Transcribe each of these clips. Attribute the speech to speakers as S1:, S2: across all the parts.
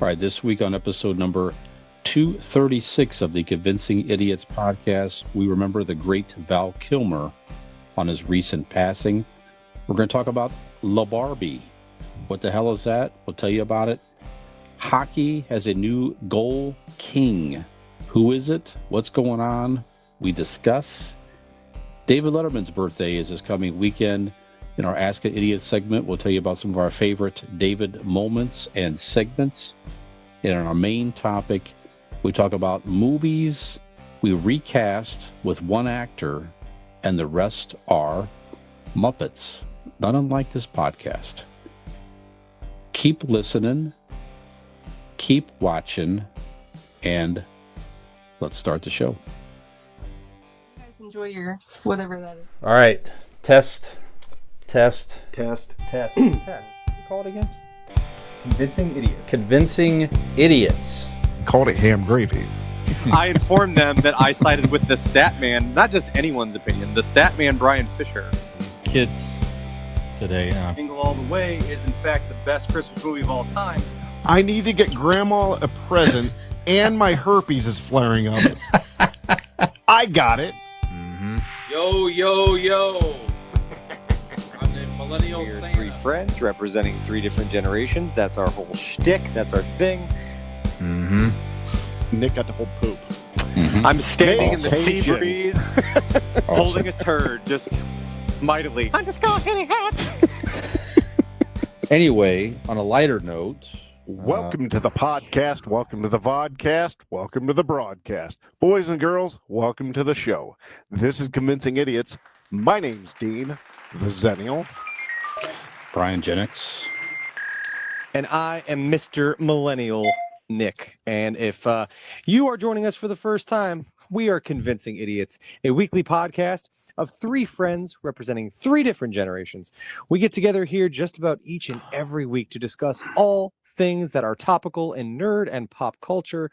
S1: All right, this week on episode number 236 of the Convincing Idiots podcast, we remember the great Val Kilmer on his recent passing. We're going to talk about LaBarbie. What the hell is that? We'll tell you about it. Hockey has a new goal king. Who is it? What's going on? We discuss. David Letterman's birthday is this coming weekend. In our Ask an Idiot segment, we'll tell you about some of our favorite David moments and segments. And in our main topic, we talk about movies we recast with one actor, and the rest are Muppets, not unlike this podcast. Keep listening, keep watching, and let's start the show.
S2: You guys enjoy your whatever that is.
S3: All right, test.
S4: Test.
S3: Call it again.
S4: Convincing Idiots.
S3: Convincing Idiots.
S5: Called it ham gravy.
S6: I informed them that I sided with the stat man, not just anyone's opinion, the stat man Brian Fisher.
S1: These kids today,
S6: Jingle All the Way is in fact the best Christmas movie of all time.
S5: I need to get Grandma a present, and my herpes is flaring up. I got it.
S3: Mm-hmm.
S6: Yo. I'm the millennial
S4: We're
S6: Santa.
S4: three friends representing three different generations. That's our whole shtick. That's our thing.
S3: Mm-hmm.
S5: Nick got to hold poop.
S1: Mm-hmm.
S4: I'm standing in the sea
S5: Awesome.
S4: breeze, holding a turd, just mightily. I'm just going hitting hats.
S1: Anyway, on a lighter note,
S5: Welcome to the podcast. Welcome to the vodcast. Welcome to the broadcast. Boys and girls, welcome to the show. This is Convincing Idiots. My name's Dean, the Zennial.
S1: Brian Jennings.
S4: And I am Mr. Millennial Nick. And if you are joining us for the first time, we are Convincing Idiots, a weekly podcast of three friends representing three different generations. We get together here just about each and every week to discuss all things that are topical in nerd and pop culture.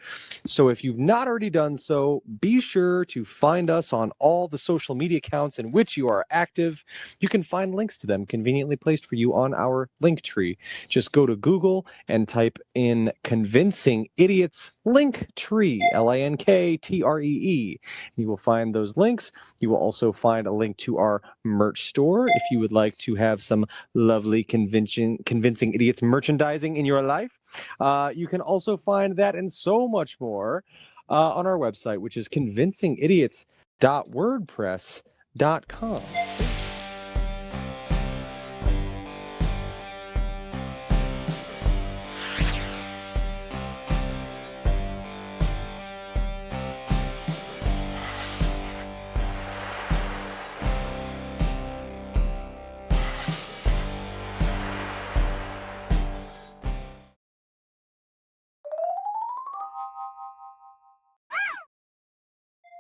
S4: So if you've not already done so, be sure to find us on all the social media accounts in which you are active. You can find links to them conveniently placed for you on our link tree. Just go to Google and type in Convincing Idiots Link Tree, Linktree. You will find those links. You will also find a link to our merch store if you would like to have some lovely Convincing Idiots merchandising in your life. You can also find that and so much more on our website, which is convincingidiots.wordpress.com.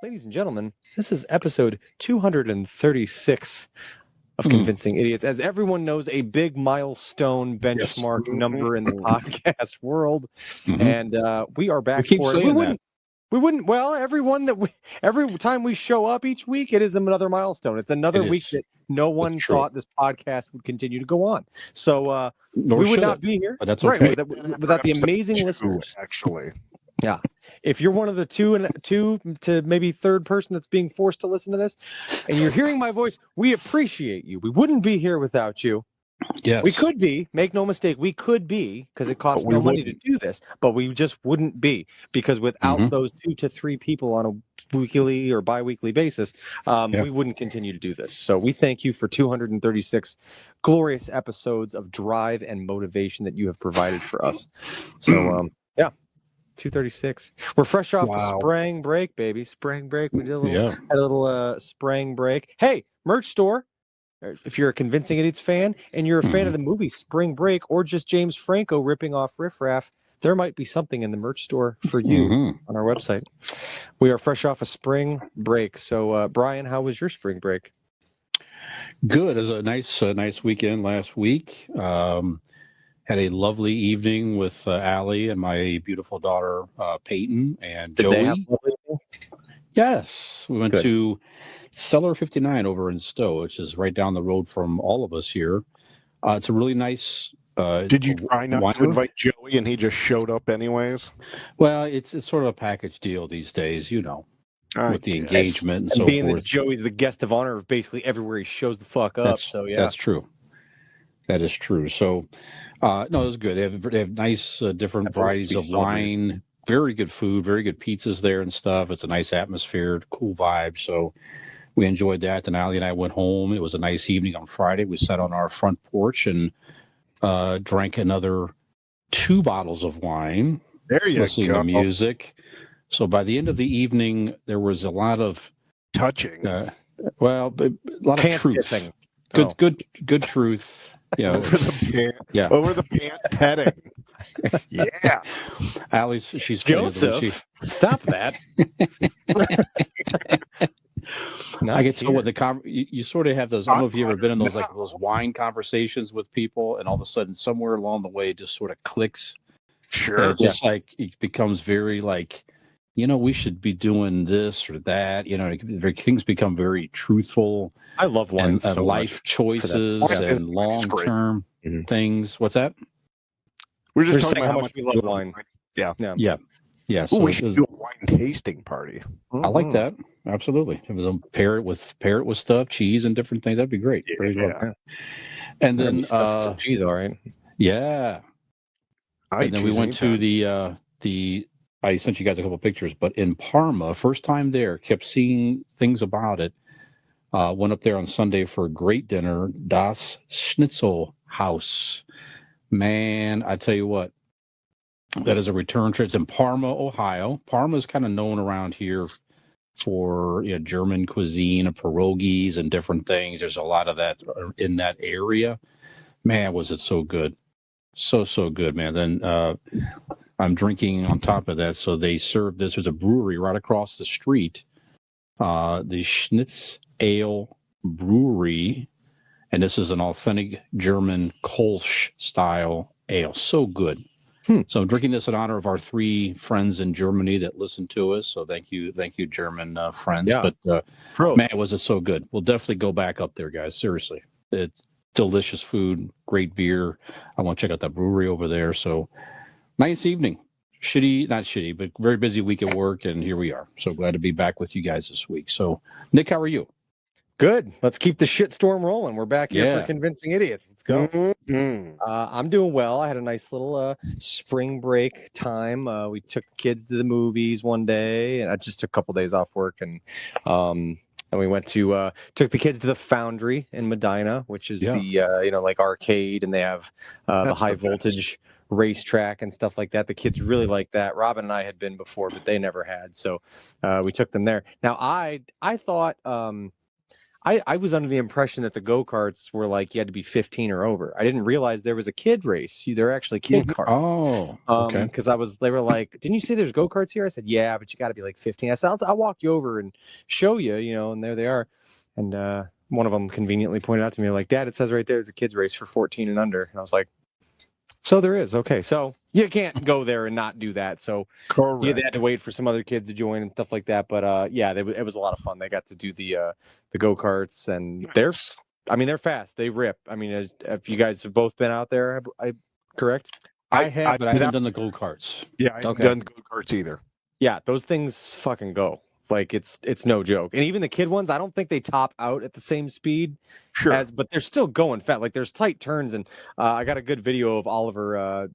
S4: Ladies and gentlemen, this is episode 236 of Convincing Idiots. As everyone knows, a big milestone benchmark number in the podcast world.
S1: Mhm.
S4: And we are back
S1: We keep
S4: for it.
S1: saying that.
S4: We wouldn't, well, every time we show up each week, it is another milestone. It's another
S1: It
S4: week
S1: is.
S4: that no one
S1: true.
S4: thought this podcast would continue to go on. So
S1: Nor
S4: we would
S1: should
S4: not
S1: it,
S4: be here.
S1: but that's
S4: Right,
S1: okay.
S4: without the amazing listeners.
S5: Actually.
S4: If you're one of the two to maybe third person that's being forced to listen to this, and you're hearing my voice, we appreciate you. We wouldn't be here without you.
S1: Yes.
S4: We could be, make no mistake, we could be, because it costs
S5: But we
S4: no money to
S5: wouldn't.
S4: do this, but we just wouldn't be, because without
S1: Mhm.
S4: those 2 to 3 people on a weekly or bi-weekly basis,
S1: Yeah.
S4: we wouldn't continue to do this. So we thank you for 236 glorious episodes of drive and motivation that you have provided for us. So, 236. We're fresh off
S5: Wow.
S4: the spring break, baby. Spring break. We did
S1: Yeah.
S4: had a little spring break. Hey, merch store. If you're a Convincing Idiots fan and you're a fan of the movie Spring Break or just James Franco ripping off Riff Raff, there might be something in the merch store for you
S1: Mhm.
S4: on our website. We are fresh off a spring break. So, Brian, how was your spring break?
S1: Good. It was a nice weekend last week. Had a lovely evening with Allie and my beautiful daughter Peyton and
S4: Did
S1: Joey.
S4: they have lovely?
S1: Yes, we went
S4: Good.
S1: to Cellar 59 over in Stowe, which is right down the road from all of us here. It's a really nice
S5: Did you try not to
S1: winer.
S5: invite Joey and he just showed up anyways?
S1: Well, it's sort of a package deal these days, you know,
S5: I
S1: with the
S5: guess.
S1: engagement and
S4: And
S1: so
S4: being that
S1: forth.
S4: Joey's the guest of honor of basically everywhere he shows the fuck up. So yeah,
S1: That's true. That is true. So, no, it was good. They have nice different
S4: I've always to
S1: varieties
S4: be
S1: of
S4: celebrated.
S1: wine. Very good food. Very good pizzas there and stuff. It's a nice atmosphere, cool vibe. So we enjoyed that. Then Ali and I went home. It was a nice evening on Friday. We sat on our front porch and drank another 2 bottles of wine,
S5: There you
S1: listening
S5: go.
S1: to music. So by the end of the evening, there was a lot of
S5: Touching.
S1: a lot of
S4: Pant
S1: truth.
S4: kissing.
S1: Good,
S4: Oh.
S1: good truth. Yeah,
S5: Over the pant.
S1: yeah.
S5: Over the pant petting. Yeah.
S1: Ali's she's funny the way
S4: Joseph, stop that.
S1: I can tell what you sort of have those. I don't know if you ever been in those
S5: No.
S1: like those wine conversations with people, and all of a sudden somewhere along the way it just sort of clicks. And
S5: Sure.
S1: it just like it becomes very like, we should be doing this or that. Things become very truthful
S4: I love wine
S1: and
S4: so
S1: life
S4: much.
S1: choices
S5: Yeah.
S1: and long term
S4: Mhm.
S1: things. What's that?
S5: We're just
S4: We're
S5: talking
S4: saying
S5: about
S4: how much we love wine.
S5: Yeah.
S1: Yeah.
S5: Ooh,
S1: So
S5: we should do a wine tasting party.
S1: I like that. Absolutely. If it was a pair it with stuff, cheese and different things, that'd be great. Very good.
S5: Yeah.
S1: And
S4: Then
S1: then
S4: some cheese, all right.
S1: yeah.
S5: I
S1: And then we went to the I sent you guys a couple of pictures, but in Parma, first time there, kept seeing things about it. Went up there on Sunday for a great dinner, Das Schnitzel House. Man, I tell you what, that is a return trip. It's in Parma, Ohio. Parma is kind of known around here for German cuisine and pierogies and different things. There's a lot of that in that area. Man, was it so good. So good, man. Then I'm drinking on top of that. So they serve this. There's a brewery right across the street, the Schnitz Ale Brewery. And this is an authentic German Kolsch style ale. So good. So I'm drinking this in honor of our 3 friends in Germany that listen to us. So thank you, German friends.
S4: Yeah.
S1: But
S4: Prost.
S1: man, was it so good. We'll definitely go back up there, guys. Seriously. It's delicious food, great beer. I want to check out that brewery over there. So nice evening. Not shitty, but very busy week at work. And here we are. So glad to be back with you guys this week. So Nick, how are you?
S4: Good. Let's keep the shitstorm rolling. We're back here
S1: Yeah.
S4: for Convincing Idiots. Let's go.
S5: Mhm.
S4: I'm doing well. I had a nice little spring break time. We took kids to the movies one day, and I just took a couple days off work, and we went to took the kids to the Foundry in Medina, which is the like arcade, and they have the
S5: That's
S4: high
S5: the best.
S4: voltage racetrack and stuff like that. The kids really like that. Robin and I had been before, but they never had, so we took them there. Now I thought. I was under the impression that the go-karts were like you had to be 15 or over. I didn't realize there was a kid race. They're actually kid karts.
S1: Oh, okay.
S4: Because they were like, didn't you say there's go-karts here? I said, yeah, but you got to be like 15. I said, I'll walk you over and show you, and there they are. And one of them conveniently pointed out to me, like, Dad, it says right there, there's a kids race for 14 and under. And I was like, so there is. Okay, so you can't go there and not do that. So
S5: Correct.
S4: they had to wait for some other kids to join and stuff like that. But it was a lot of fun. They got to do the go-karts, and they're fast. They rip. I mean, if you guys have both been out there, correct?
S1: I have, but I
S5: I've
S1: haven't done the go-karts.
S5: Yeah, I haven't
S4: Okay.
S5: done go-karts either.
S4: Yeah, those things fucking go. Like it's no joke. And even the kid ones, I don't think they top out at the same speed
S5: Sure.
S4: but they're still going fast. Like there's tight turns, and I got a good video of Oliver.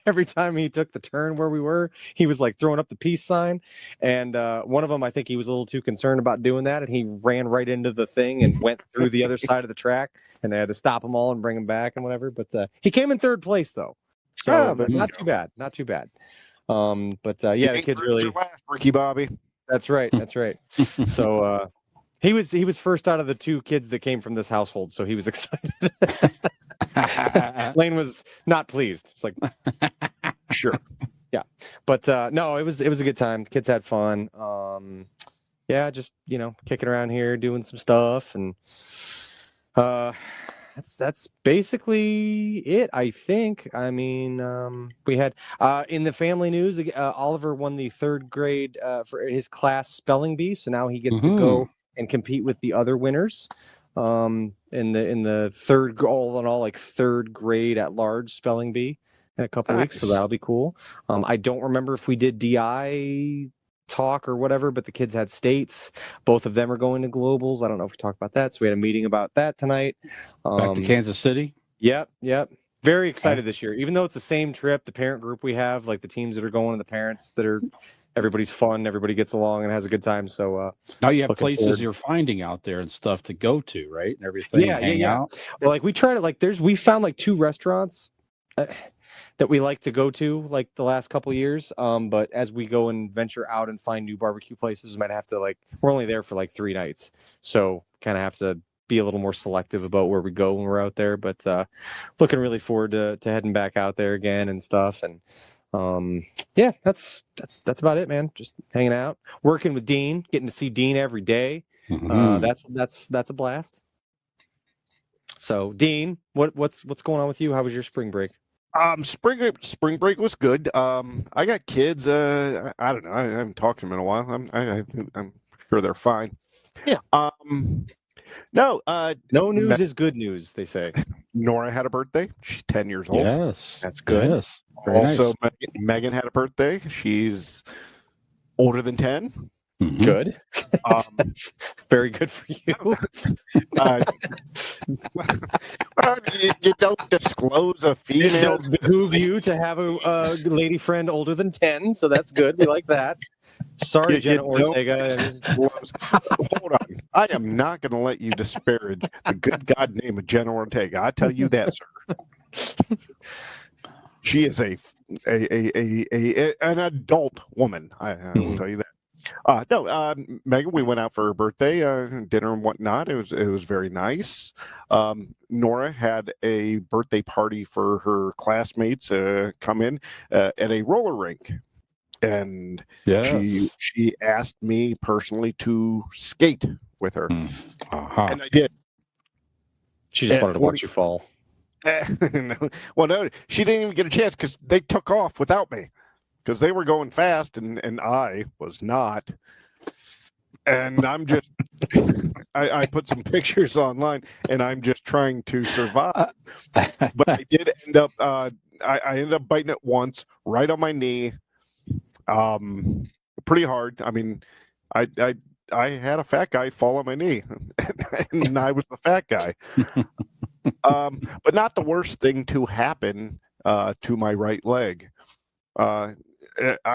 S4: Every time he took the turn where we were, he was like throwing up the peace sign. And one of them, I think he was a little too concerned about doing that, and he ran right into the thing and went through the other side of the track, and they had to stop them all and bring him back and whatever. But he came in 3rd place though, so
S5: there you
S4: not
S5: go.
S4: too bad, not too bad. The kids really.
S5: Last, Ricky Bobby.
S4: That's right. That's right. So he was first out of the 2 kids that came from this household, so he was excited. Lane was not pleased. It's like,
S5: Sure.
S4: yeah, but no, it was a good time. Kids had fun. Just kicking around here, doing some stuff, and that's basically it, I think. I mean, we had in the family news, Oliver won the 3rd grade for his class spelling bee, so now he gets to go and compete with the other winners. in the all in all like third grade at large spelling bee in a couple weeks, so
S5: Nice.
S4: that'll be cool. I don't remember if we did DI talk or whatever, but the kids had states. Both of them are going to globals. I don't know if we talked about that, so we had a meeting about that tonight.
S1: Back to Kansas City.
S4: Yep. Very excited this year, even though it's the same trip. The parent group we have, like the teams that are going, and the parents that are, everybody's fun, everybody gets along and has a good time. So
S1: Now you have
S4: looking
S1: places
S4: forward.
S1: you're finding out there and stuff to go to, right? And everything. Hang out.
S4: Well, like we try to we found like 2 restaurants that we like to go to like the last couple of years. But as we go and venture out and find new barbecue places, we might have to we're only there for like 3 nights, so kind of have to be a little more selective about where we go when we're out there. But looking really forward to heading back out there again and stuff. And yeah, that's about it, man. Just hanging out, working with Dean, getting to see Dean every day. That's a blast. So Dean, what's going on with you? How was your spring break?
S5: Spring break was good. I got kids. I don't know. I haven't talked to them in a while. I'm sure they're fine.
S4: Yeah.
S5: No.
S4: No news is good news, they say.
S5: Nora had a birthday. She's 10 years old.
S1: Yes,
S4: That's good.
S1: Yes. Very
S5: Also,
S1: nice.
S5: Megan had a birthday. She's older than 10.
S1: Mhm.
S4: Good.
S5: Um,
S4: Very good for you.
S5: well, you don't disclose a
S4: It
S5: female.
S4: does behoove you to have a lady friend older than 10, so that's good. We like that. Sorry,
S5: You
S4: Jenna
S5: don't
S4: Ortega.
S5: disclose. Hold on. I am not going to let you disparage the good God name of Jenna Ortega. I tell you that, sir. She is an adult woman. I will tell you that. No, Megan, we went out for her birthday, dinner and whatnot. It was very nice. Nora had a birthday party for her classmates come in at a roller rink, and
S1: Yes.
S5: she asked me personally to skate with her,
S1: Uh-huh.
S5: and I did.
S4: She just
S5: At
S4: wanted to watch you fall.
S5: Well, no, she didn't even get a chance because they took off without me because they were going fast and I was not. And I'm just, I put some pictures online and I'm just trying to survive. But I did end up, I ended up biting it once right on my knee, pretty hard. I mean, I had a fat guy fall on my knee and I was the fat guy. But not the worst thing to happen to my right leg. I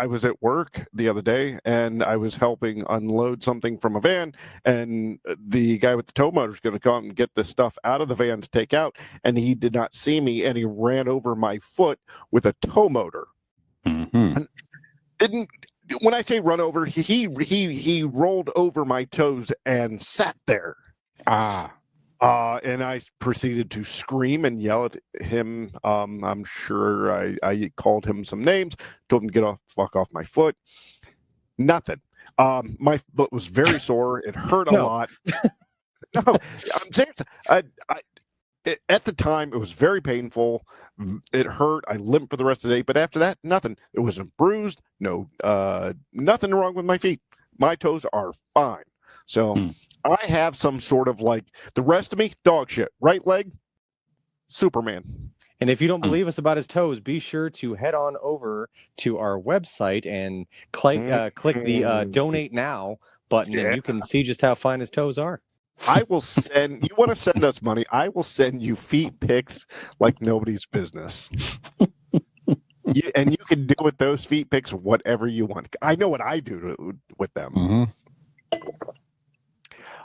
S5: was at work the other day and I was helping unload something from a van, and the guy with the tow motor is going to come and get the stuff out of the van to take out, and he did not see me and he ran over my foot with a tow motor.
S1: Mhm.
S5: Didn't when I say run over, he rolled over my toes and sat there. And I proceeded to scream and yell at him. I'm sure I called him some names, told him to get fuck off my foot. Nothing. My foot was very sore. It hurt a lot. No, I'm serious. At the time, it was very painful. It hurt. I limped for the rest of the day. But after that, nothing. It wasn't bruised. No, nothing wrong with my feet. My toes are fine. So I have some sort of the rest of me, dog shit. Right leg, Superman.
S4: And if you don't believe us about his toes, be sure to head on over to our website and click the donate now button, and you can see just how fine his toes are.
S5: I will send, you want to send us money, I will send you feet pics like nobody's business. And you can do with those feet pics whatever you want. I know what I do with them.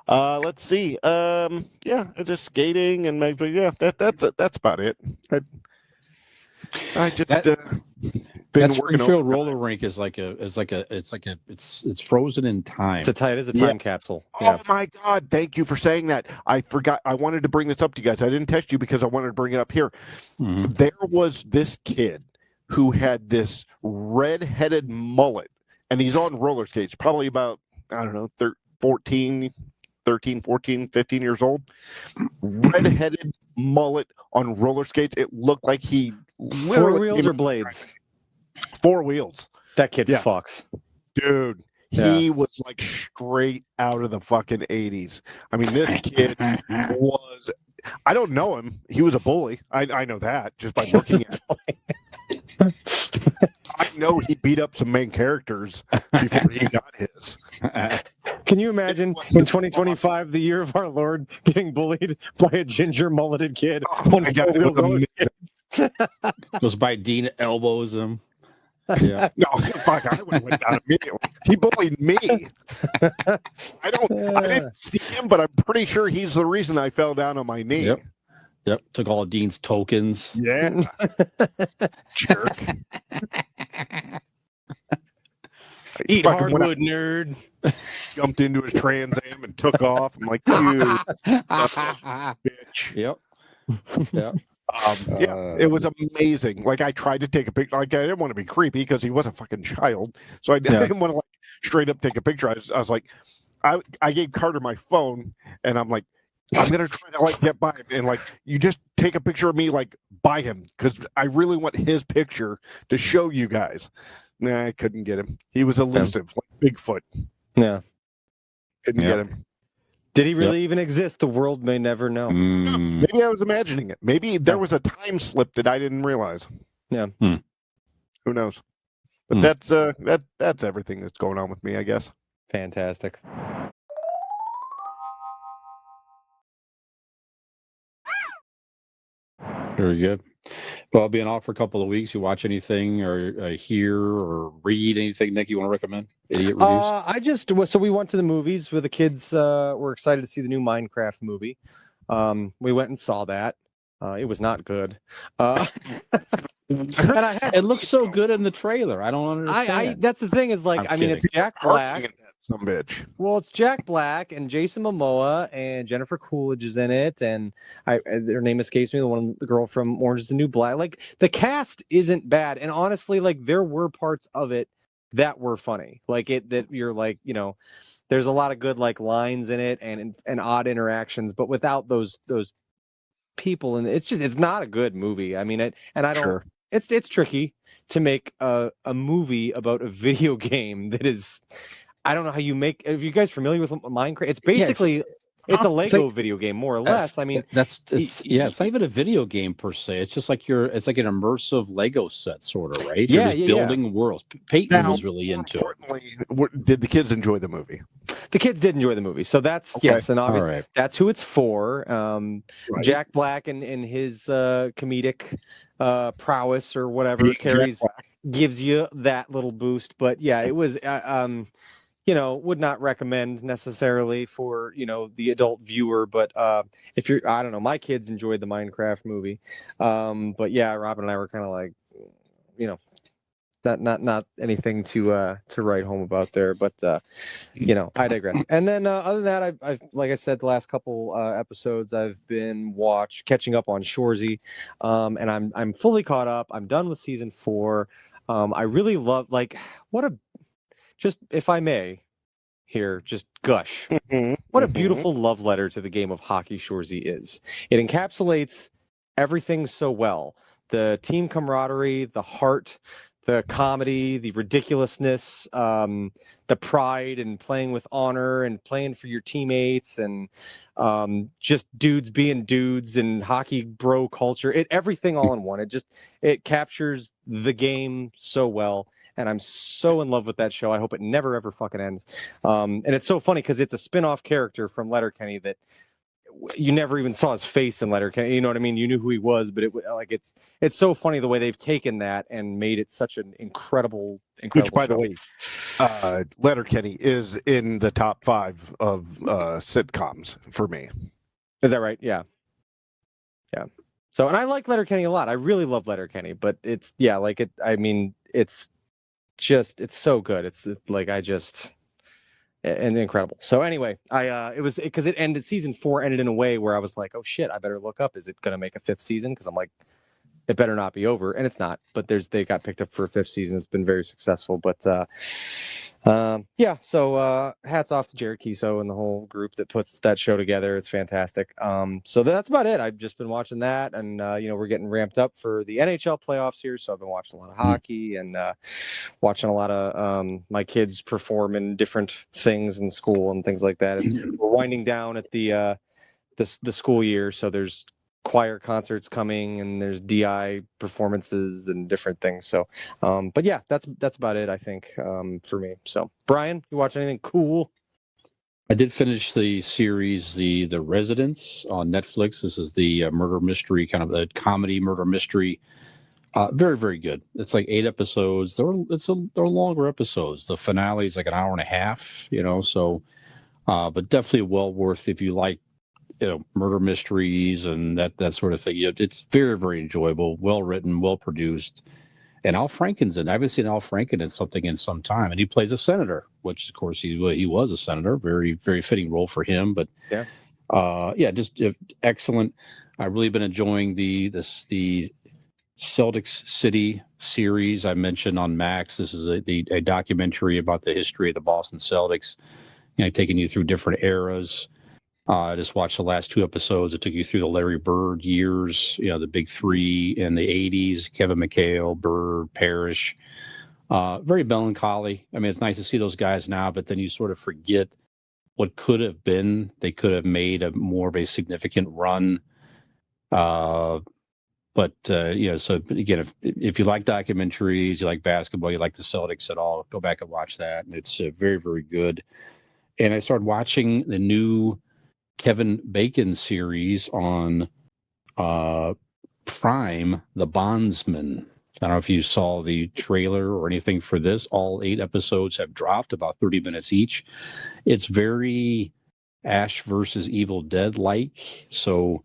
S5: Let's see. Just skating and maybe that's about it. I just been
S1: that
S5: working
S1: Springfield roller rink is it's frozen in time.
S4: It is a time capsule.
S5: Oh my God! Thank you for saying that. I forgot. I wanted to bring this up to you guys. I didn't text you because I wanted to bring it up here. There was this kid who had this red-headed mullet, and he's on roller skates. Probably about 13, 14, 15 years old. Red-headed mullet on roller skates. It looked like he literally
S4: 4 wheels or blades?
S5: 4 wheels.
S4: That kid fucks.
S5: Dude, He was like straight out of the fucking 80s. I mean, this kid was, I don't know him. He was a bully. I know that just by looking at him. I know he beat up some main characters before he got his.
S4: Can you imagine in 2025, the year of our Lord, getting bullied by a ginger mulleted kid?
S5: Oh my God, it was amazing.
S1: Goes by Dean, elbows him. Yeah.
S5: No, fuck, I would have went down immediately. He bullied me. I didn't see him, but I'm pretty sure he's the reason I fell down on my knee.
S1: Yep. Took all of Dean's tokens.
S5: Yeah. Jerk.
S4: Eat hardwood, nerd.
S5: Jumped into a Trans Am and took off. I'm like, you bitch.
S1: Yep.
S5: It was amazing. Like, I tried to take a picture. Like, I didn't want to be creepy because he was a fucking child. So I didn't want to, like, straight up take a picture. I was like, I gave Carter my phone, and I'm like, I'm going to try to, like, get by him. And, like, you just take a picture of me, like, by him, because I really want his picture to show you guys. Nah, I couldn't get him. He was elusive, like Bigfoot.
S4: Yeah.
S5: Couldn't get him.
S4: Did he really even exist? The world may never know.
S5: Maybe I was imagining it. Maybe there was a time slip that I didn't realize.
S4: Yeah.
S5: Who knows? But that's everything that's going on with me, I guess.
S4: Fantastic.
S1: Very good. Well, being off for a couple of weeks, you watch anything or hear or read anything, Nick, you want to recommend? Idiot reviews?
S4: So we went to the movies with the kids. We're excited to see the new Minecraft movie. We went and saw that. It was not good.
S1: It looks so good in the trailer. I don't understand.
S4: That's the thing is, like, I mean, it's Jack Black.
S5: Some bitch.
S4: Well, it's Jack Black and Jason Momoa and Jennifer Coolidge is in it, and their name escapes me. The girl from Orange is the New Black. Like, the cast isn't bad, and honestly, like, there were parts of it that were funny. Like, that you're like, you know, there's a lot of good, like, lines in it and odd interactions, but without those people, and it's not a good movie. I mean, it's tricky to make a movie about a video game that is. I don't know how you make. Are you guys familiar with Minecraft? It's basically it's a Lego video game, more or less. I mean,
S1: it's not even a video game per se. It's just like it's like an immersive Lego set, sort of, right?
S4: Yeah,
S1: You're just building worlds. Peyton was really into
S5: it. Did the kids enjoy the movie?
S4: The kids did enjoy the movie, so that's yes, and obviously that's who it's for. Jack Black and his comedic prowess or whatever gives you that little boost. But yeah, it was. Would not recommend necessarily for, the adult viewer, but if you're, I don't know, my kids enjoyed the Minecraft movie. But yeah, Robin and I were kind of like, not anything to write home about there, but I digress. And then other than that, I've like I said, the last couple episodes I've been catching up on Shoresy, and I'm fully caught up. I'm done with season 4. I really love, just, if I may, here, just gush. What a beautiful love letter to the game of hockey Shoresy is. It encapsulates everything so well. The team camaraderie, the heart, the comedy, the ridiculousness, the pride and playing with honor and playing for your teammates, and just dudes being dudes and hockey bro culture. Everything all in one. It captures the game so well. And I'm so in love with that show. I hope it never, ever fucking ends. And it's so funny because it's a spin-off character from Letterkenny that you never even saw his face in Letterkenny. You know what I mean? You knew who he was, but it's so funny the way they've taken that and made it such an incredible
S5: Which, by
S4: show.
S5: the way, Letterkenny is in the top 5 of sitcoms for me.
S4: Is that right? Yeah. Yeah. So, and I like Letterkenny a lot. I really love Letterkenny, but it's so good. And incredible. So anyway, it was because it ended, season 4 ended in a way where I was like, oh shit, I better look up. Is it going to make a 5th season? Because I'm like, it better not be over, and it's not. But they got picked up for a 5th season. It's been very successful. But yeah, so hats off to Jared Kiso and the whole group that puts that show together. It's fantastic. So that's about it. I've just been watching that, and we're getting ramped up for the NHL playoffs here. So I've been watching a lot of hockey and watching a lot of my kids perform in different things in school and things like that. We're winding down at the school year, so there's choir concerts coming and there's DI performances and different things. So, but yeah, that's about it, I think, for me. So, Brian, you watch anything cool?
S1: I did finish the series, the Residents on Netflix. This is the murder mystery, kind of a comedy murder mystery. Very, very good. It's like 8 episodes. They're longer episodes. The finale is like an hour and a half, so, but definitely well worth if you like, murder mysteries and that sort of thing. It's very, very enjoyable, well written, well produced. And Al Franken's in. I haven't seen Al Franken in something in some time, and he plays a senator, which of course he was a senator. Very, very fitting role for him. But just excellent. I've really been enjoying the Celtics City series I mentioned on Max. This is a documentary about the history of the Boston Celtics, taking you through different eras. I just watched the last 2 episodes. It took you through the Larry Bird years, the big 3 in the 80s, Kevin McHale, Bird, Parrish. Very melancholy. I mean, it's nice to see those guys now, but then you sort of forget what could have been. They could have made a more of a significant run. So again, if you like documentaries, you like basketball, you like the Celtics at all, go back and watch that. And it's very, very good. And I started watching the new Kevin Bacon series on Prime, The Bondsman. I don't know if you saw the trailer or anything for this. All 8 episodes have dropped, about 30 minutes each. It's very Ash versus Evil Dead like. So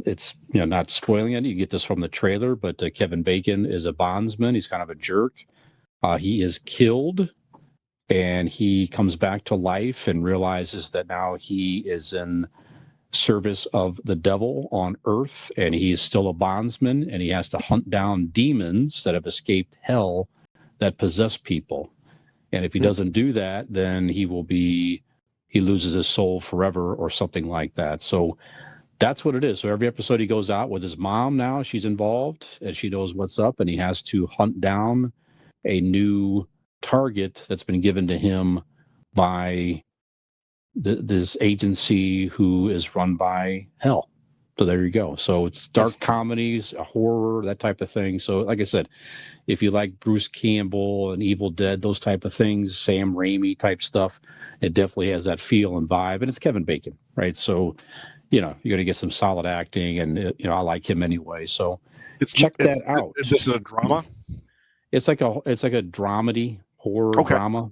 S1: it's not spoiling it. You get this from the trailer, but Kevin Bacon is a bondsman. He's kind of a jerk. He is killed. And he comes back to life and realizes that now he is in service of the devil on earth, and he's still a bondsman, and he has to hunt down demons that have escaped hell that possess people. And if he doesn't do that, then he loses his soul forever or something like that. So that's what it is. So every episode he goes out with his mom now. She's involved, and she knows what's up, and he has to hunt down a new target that's been given to him by this agency who is run by hell. So there you go. So it's dark comedies, a horror, that type of thing. So like I said, if you like Bruce Campbell and Evil Dead, those type of things, Sam Raimi type stuff, it definitely has that feel and vibe. And it's Kevin Bacon, right? So, you're going to get some solid acting, and I like him anyway. So check that out.
S5: This is a drama.
S1: It's like a dramedy, horror drama.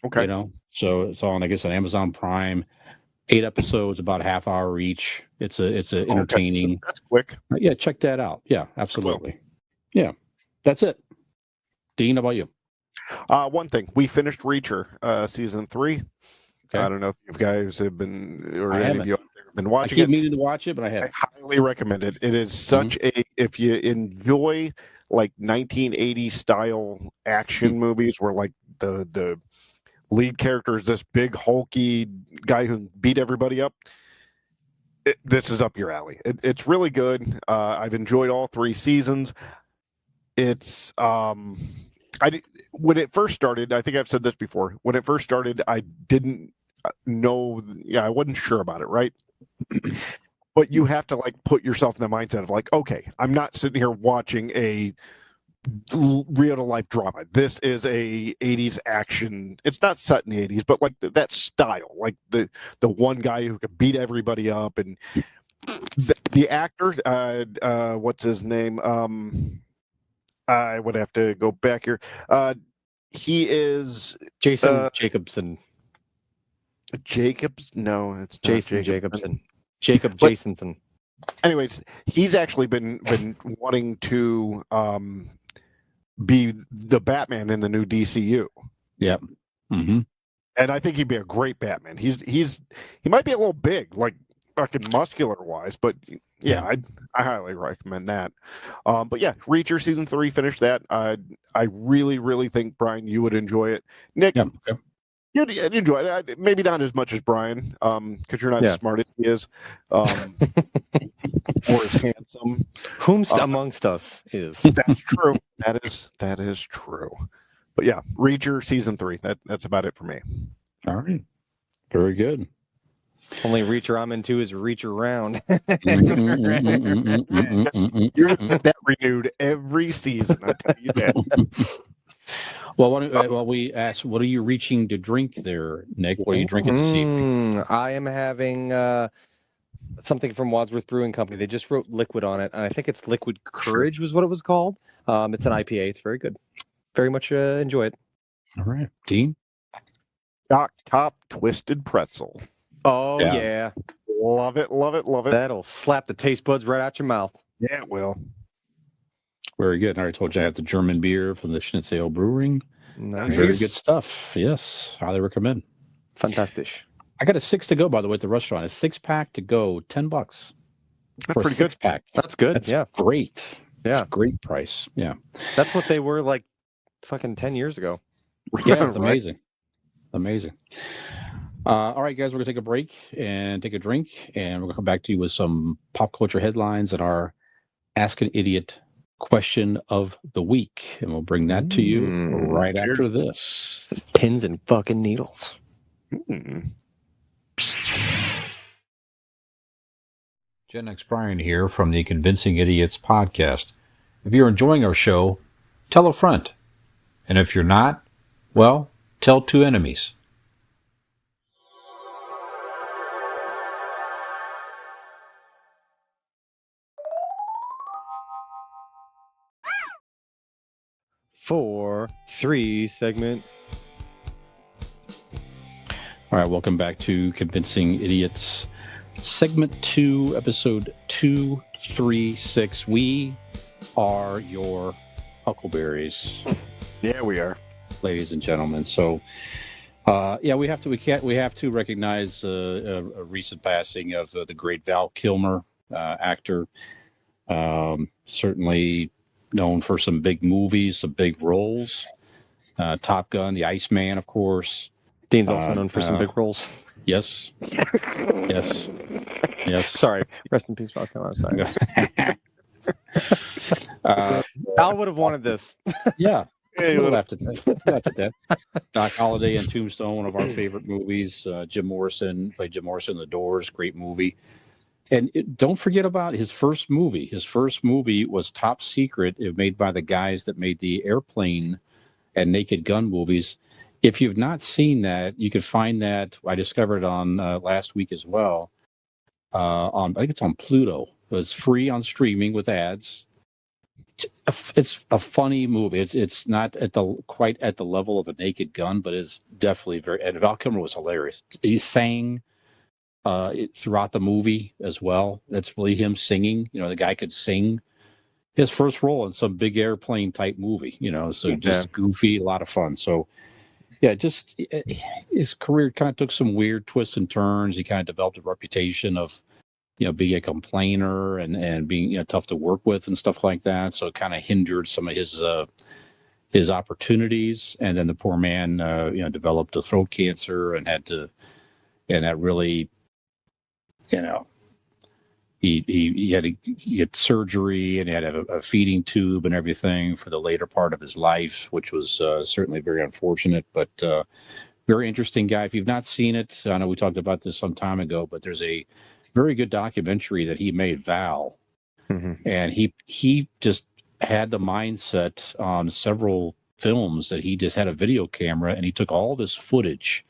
S5: Okay.
S1: So it's on, I guess, on Amazon Prime. 8 episodes, about a half hour each. It's entertaining.
S5: That's quick.
S1: Yeah, check that out. Yeah, absolutely. Yeah, that's it. Dean, how about you?
S5: One thing, we finished Reacher season 3. Okay. I don't know if you guys have been, or any of you out there have been watching it.
S1: I keep meaning to watch it, but I haven't.
S5: I highly recommend it. It is such if you enjoy like 1980s style action movies where like the lead character is this big hulky guy who beat everybody up, this is up your alley. It's really good. I've enjoyed all 3 seasons. It's when it first started, I think I've said this before, when it first started, I didn't know, I wasn't sure about it, right? But you have to like put yourself in the mindset of like, okay, I'm not sitting here watching a real to life drama. This is a 80s action. It's not set in the 80s, but like that style, like the one guy who could beat everybody up, and the actor, what's his name? I would have to go back here. He is
S4: Jason Jacobson.
S5: Jacobs? No, it's not
S4: Jason Jacobson. Jacob Jasonson.
S5: Anyways, he's actually been wanting to be the Batman in the new DCU.
S1: Yep. Mm-hmm.
S5: And I think he'd be a great Batman. He might be a little big. Like fucking muscular wise, but yeah, I highly recommend that. But yeah, Reacher season 3, finish that. I really, really think, Brian, you would enjoy it. Nick,
S1: Yeah. Okay.
S5: you'd enjoy it. Maybe not as much as Brian, because you're not as smart as he is, or as handsome.
S4: Whomst amongst us is.
S5: That's true. That is true. But yeah, Reacher season 3. That's about it for me.
S1: All right. Very good.
S4: Only Reacher I'm into is Reach Around.
S5: You're gonna get that renewed every season. I tell you that.
S1: Well, we asked, what are you reaching to drink there, Nick? What are you drinking this evening?
S4: I am having something from Wadsworth Brewing Company. They just wrote liquid on it, and I think it's Liquid Courage was what it was called. It's an IPA. It's very good. Very much enjoy it.
S1: All right. Dean?
S5: Dock Top Twisted Pretzel.
S4: Oh, yeah.
S5: Love it, love it, love it.
S4: That'll slap the taste buds right out your mouth.
S5: Yeah, it will.
S1: Very good. I already told you I have the German beer from the Schnitzel Brewing.
S4: Nice.
S1: Very good stuff. Yes. Highly recommend.
S4: Fantastic.
S1: I got a 6 to go, by the way, at the restaurant. A 6-pack to go, $10.
S5: That's
S1: for
S5: pretty
S1: a
S5: good.
S1: 6-pack.
S4: That's good.
S1: That's great.
S4: Yeah.
S1: That's a great price. Yeah.
S4: That's what they were like fucking 10 years ago.
S1: Yeah, it's
S5: Right.
S1: amazing. Amazing. All right, guys, we're going to take a break and take a drink, and we're going to come back to you with some pop culture headlines and our Ask an Idiot question of the week. And we'll bring that to you right after this.
S4: Pins and fucking needles.
S7: Gen X Brian here from the Convincing Idiots podcast. If you're enjoying our show, tell a friend. And if you're not, well, tell 2 enemies.
S4: Four, 3 segment.
S1: All right, welcome back to Convincing Idiots, segment 2, episode 236. We are your huckleberries,
S5: Yeah, we are.
S1: ladies and gentlemen. So, we have to recognize a recent passing of the great Val Kilmer, actor. Certainly known for some big movies, some big roles. Top Gun, The Iceman, of course.
S4: Dean's also known for some big roles.
S1: Yes. Yes. Yes.
S4: Sorry. Rest in peace, Val Kilmer. I'm sorry. Al would have wanted this.
S1: Yeah.
S5: Yeah,
S1: We laughed at that. Doc Holliday and Tombstone, one of our favorite movies. Jim Morrison played Jim Morrison in The Doors, great movie. And don't forget about his first movie. His first movie was Top Secret, made by the guys that made the Airplane and Naked Gun movies. If you've not seen that, you can find that. I discovered it on last week as well. I think it's on Pluto. It was free on streaming with ads. It's a funny movie. It's not quite at the level of a Naked Gun, but it's definitely very. And Val Kilmer was hilarious. He sang throughout the movie as well. That's really him singing. The guy could sing. His first role in some big airplane type movie. Just goofy, a lot of fun. So. Yeah, just his career kind of took some weird twists and turns. He kind of developed a reputation of, being a complainer and being tough to work with and stuff like that. So it kind of hindered some of his opportunities. And then the poor man, developed a throat cancer and that really, he had to get surgery and he had a feeding tube and everything for the later part of his life, which was certainly very unfortunate, but very interesting guy. If you've not seen it, I know we talked about this some time ago, but there's a very good documentary that he made, Val, and he just had the mindset on several films that he just had a video camera and he took all this footage.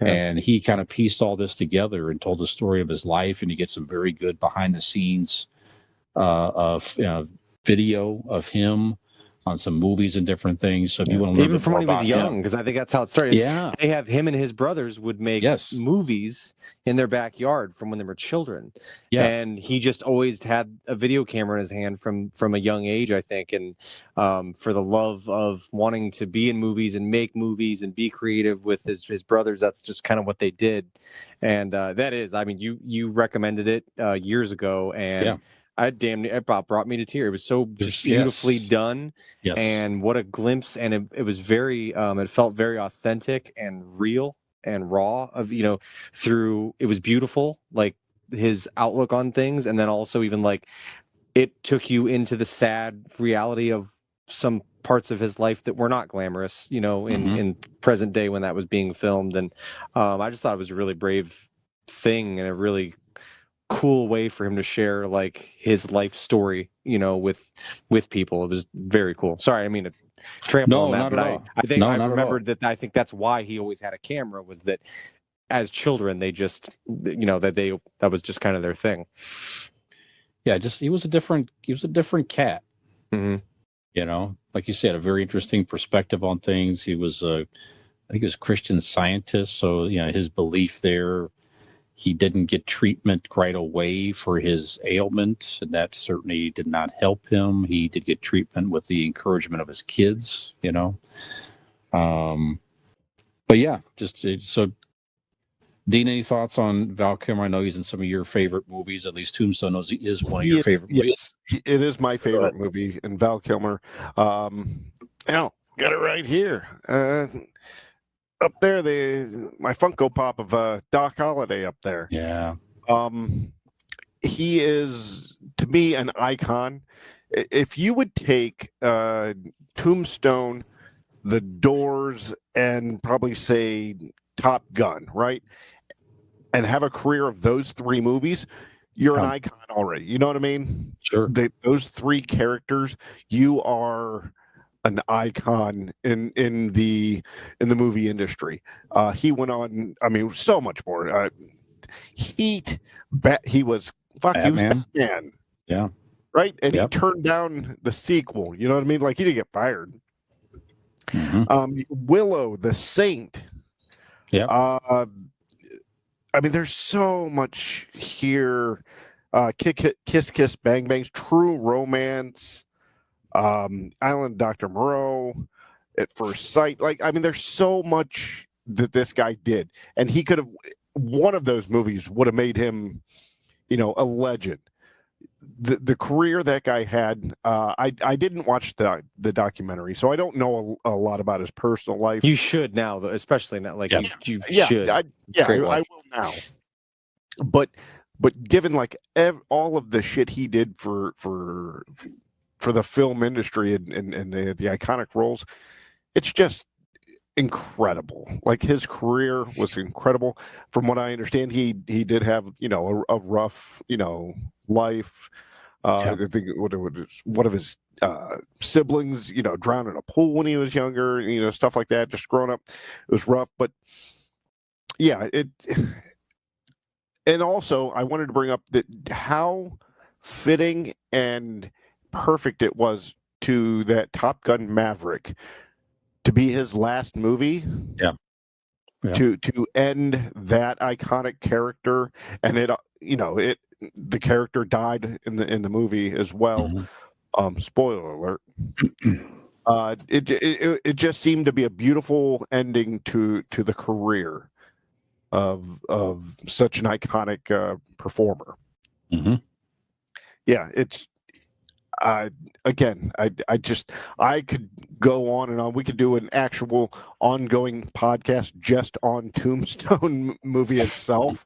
S1: And he kind of pieced all this together and told the story of his life, and you get some very good behind the scenes of video of him on some movies and different things. So if you want to learn
S4: Even
S1: a bit
S4: from
S1: more
S4: when he was
S1: about
S4: young,
S1: him,
S4: because I think that's how it started.
S1: yeah,
S4: They have him and his brothers would make
S1: yes,
S4: movies in their backyard from when they were children,
S1: yeah,
S4: and he just always had a video camera in his hand from a young age, I think, and for the love of wanting to be in movies and make movies and be creative with his brothers, that's just kind of what they did, and that is, I mean, you recommended it years ago, and
S1: yeah.
S4: it about brought me to tears. It was so just beautifully
S1: Yes,
S4: done.
S1: yes.
S4: And what a glimpse, and it was very it felt very authentic and real and raw of through it was beautiful, like his outlook on things, and then also even like it took you into the sad reality of some parts of his life that were not glamorous,
S1: Mhm.
S4: in present day when that was being filmed. And I just thought it was a really brave thing and a really cool way for him to share like his life story, with people. It was very cool. Sorry, I mean to trample on
S1: No,
S4: that,
S1: not
S4: but
S1: at
S4: I
S1: all.
S4: I think
S1: No,
S4: I
S1: not at all.
S4: remembered that. I think that's why he always had a camera, was that as children they just that was just kind of their thing.
S1: Yeah, just he was a different cat.
S4: Hmm.
S1: Like you said, a very interesting perspective on things. He was I think he was a Christian Scientist, so his belief there. He didn't get treatment right away for his ailment, and that certainly did not help him. He did get treatment with the encouragement of his kids. But yeah, so. Dean, any thoughts on Val Kilmer? I know he's in some of your favorite movies. At least Tombstone is one of your favorite movies.
S5: Yes, it is my favorite movie, and Val Kilmer. Got it right here. Up there, my Funko Pop of Doc Holliday up there.
S1: Yeah.
S5: He is, to me, an icon. If you would take Tombstone, The Doors, and probably say Top Gun, right, and have a career of those three movies, you're an icon already. You know what I mean?
S1: Sure.
S5: Those three characters, you are an icon in the movie industry. He went on. I mean, so much more. Heat. He was Batman.
S1: Yeah.
S5: Right, and
S1: Yep.
S5: he turned down the sequel. You know what I mean? Like, he didn't get fired.
S1: Mm-hmm.
S5: Willow, the Saint.
S1: Yeah.
S5: I mean, there's so much here. Kiss Kiss Bang Bangs, True Romance, Island Dr. Moreau, At First Sight. Like, I mean, there's so much that this guy did, and he could have. One of those movies would have made him, a legend. The career that guy had. I didn't watch the documentary, so I don't know a lot about his personal life.
S4: You should now, though, especially now. Like, you should.
S5: I will now. But given like all of the shit he did for the film industry and the iconic roles, it's just incredible. Like, his career was incredible. From what I understand, he did have a rough life. I think one of his siblings drowned in a pool when he was younger, stuff like that. Just growing up, it was rough. But yeah, and also I wanted to bring up that how fitting and perfect it was to that Top Gun Maverick to be his last movie.
S1: Yeah.
S5: To end that iconic character, and the character died in the movie as well. Mm-hmm. Spoiler alert. It just seemed to be a beautiful ending to the career of such an iconic performer.
S1: Mm-hmm.
S5: Yeah, it's again, I could go on and on. We could do an actual ongoing podcast just on Tombstone movie itself,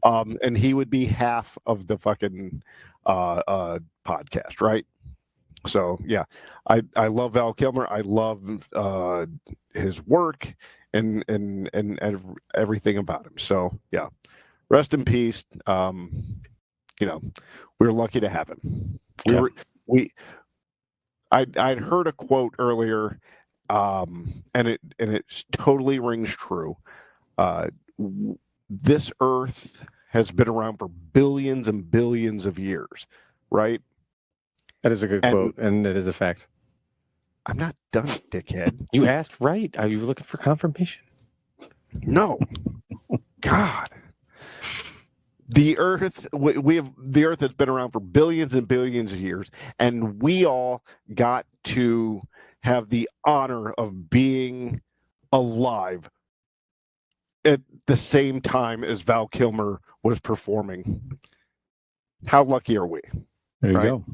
S5: and he would be half of the fucking podcast, right? So yeah, I love Val Kilmer. I love his work and everything about him. So yeah, rest in peace. We're lucky to have him. I'd heard a quote earlier, and it totally rings true. This earth has been around for billions and billions of years, right?
S4: That is a good quote, and it is a fact.
S5: I'm not done, dickhead.
S4: You asked right. Are you looking for confirmation?
S5: No. God. The Earth, we have the Earth has been around for billions and billions of years, and we all got to have the honor of being alive at the same time as Val Kilmer was performing. How lucky are we?
S1: There you
S5: Right.
S1: go.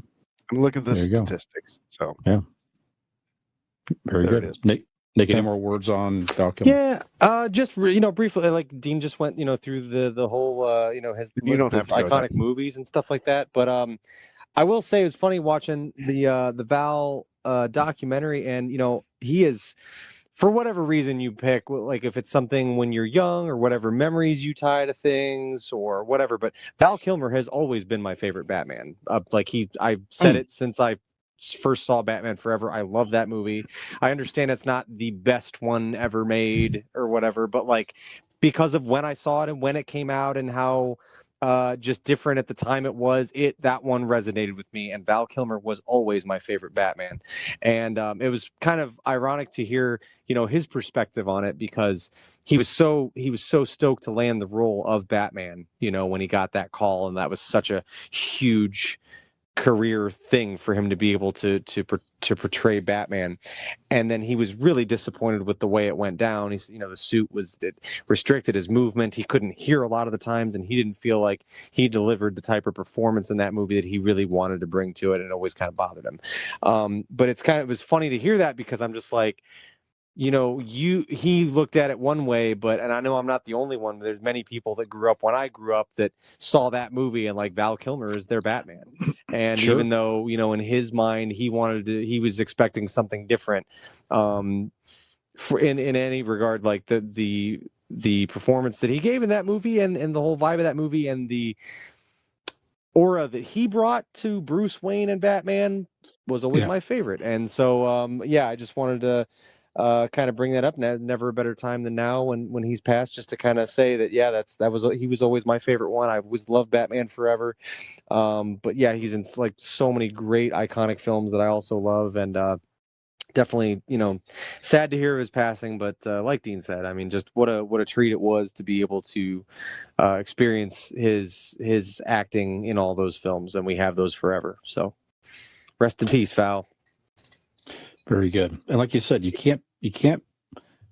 S5: I mean, look at the
S1: There you go.
S5: statistics. So
S1: Very
S5: there
S1: good.
S5: it is.
S1: Nick, any more words on Val Kilmer?
S4: Yeah, just briefly, like Dean just went, through the whole, his
S5: You
S4: list
S5: don't have
S4: of
S5: to go
S4: iconic
S5: there.
S4: movies and stuff like that. But I will say it was funny watching the Val documentary, and he is, for whatever reason you pick, like if it's something when you're young or whatever memories you tie to things or whatever. But Val Kilmer has always been my favorite Batman. I've said it since I first saw Batman Forever. I love that movie. I understand it's not the best one ever made or whatever, but like because of when I saw it and when it came out and how just different at the time it was, that one resonated with me, and Val Kilmer was always my favorite Batman. And it was kind of ironic to hear his perspective on it, because he was so stoked to land the role of Batman when he got that call, and that was such a huge career thing for him to be able to portray Batman. And then he was really disappointed with the way it went down. He's the suit it restricted his movement. He couldn't hear a lot of the times, and he didn't feel like he delivered the type of performance in that movie that he really wanted to bring to it, and it always kind of bothered him. But it was funny to hear that, because I'm just like, he looked at it one way, and I know I'm not the only one. There's many people that grew up when I grew up that saw that movie and like Val Kilmer is their Batman. And
S1: Sure.
S4: even though, in his mind, he was expecting something different, in any regard, like the performance that he gave in that movie and the whole vibe of that movie and the aura that he brought to Bruce Wayne and Batman was always my favorite. And so, I just wanted to kind of bring that up. Never a better time than now when he's passed, just to kind of say that he was always my favorite one. I always loved Batman Forever, but yeah, he's in like so many great iconic films that I also love, and definitely sad to hear of his passing. But like Dean said, I mean, just what a treat it was to be able to experience his acting in all those films, and we have those forever. So rest in peace, Val.
S1: Very good. And like you said, you can't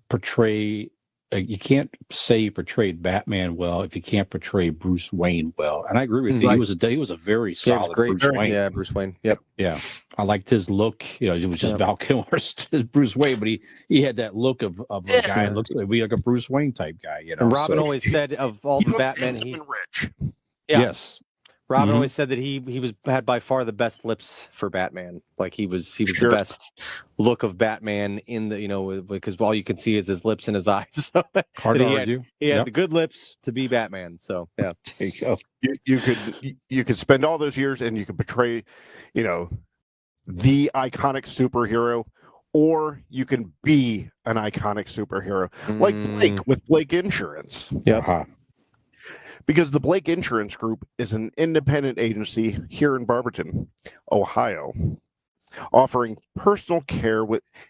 S1: portray, you can't say you portrayed Batman well if you can't portray Bruce Wayne well. And I agree with you.
S4: Right.
S1: He was a very solid
S4: great.
S1: Bruce Wayne.
S4: Yeah, Bruce Wayne. Yep.
S1: Yeah, I liked his look. It was just Val Kilmer's his Bruce Wayne, but he had that look of a guy that looks like a Bruce Wayne type guy.
S4: And Robin always said of all the Batmen,
S5: rich.
S1: Yes.
S4: Robin always said that he had by far the best lips for Batman. Like he was
S5: Sure.
S4: the best look of Batman in the because all you can see is his lips and his eyes. So
S1: Hard to argue.
S4: He had the good lips to be Batman. So yeah,
S1: there you go.
S5: You could spend all those years and you could portray, the iconic superhero, or you can be an iconic superhero, like Blake with Blake Insurance.
S4: Yep.
S1: Uh-huh.
S5: Because the Blake Insurance Group is an independent agency here in Barberton, Ohio, offering personal care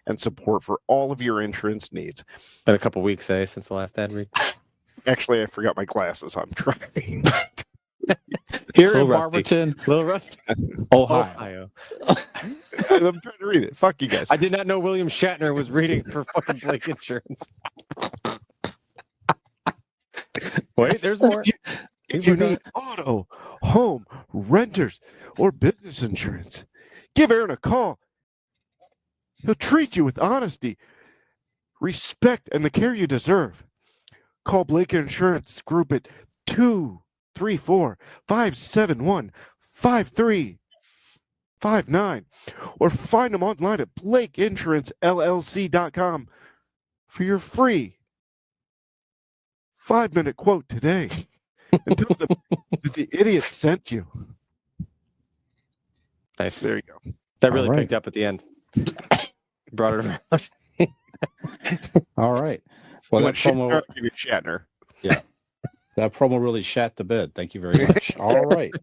S5: and support for all of your insurance needs.
S4: Been a couple weeks, since the last ad read.
S5: Actually, I forgot my glasses. I'm trying.
S1: Here
S4: Little
S1: in
S4: rusty.
S1: Barberton,
S4: Little Rusty,
S1: Ohio.
S5: I'm trying to read it. Fuck you guys.
S4: I did not know William Shatner was reading for fucking Blake Insurance. Wait, there's more.
S5: If you need auto, home, renters, or business insurance, give Aaron a call. He'll treat you with honesty, respect, and the care you deserve. Call Blake Insurance Group at 234-571-5359, or find them online at blakeinsurancellc.com for your free 5-minute quote today, and tell them that the idiot sent you.
S4: Nice.
S5: There you go.
S4: That really
S1: All right.
S4: picked up at the end. Brought it around.
S1: All right. Well, that promo,
S5: Shatner.
S1: yeah, that promo really shat the bed. Thank you very much. All right.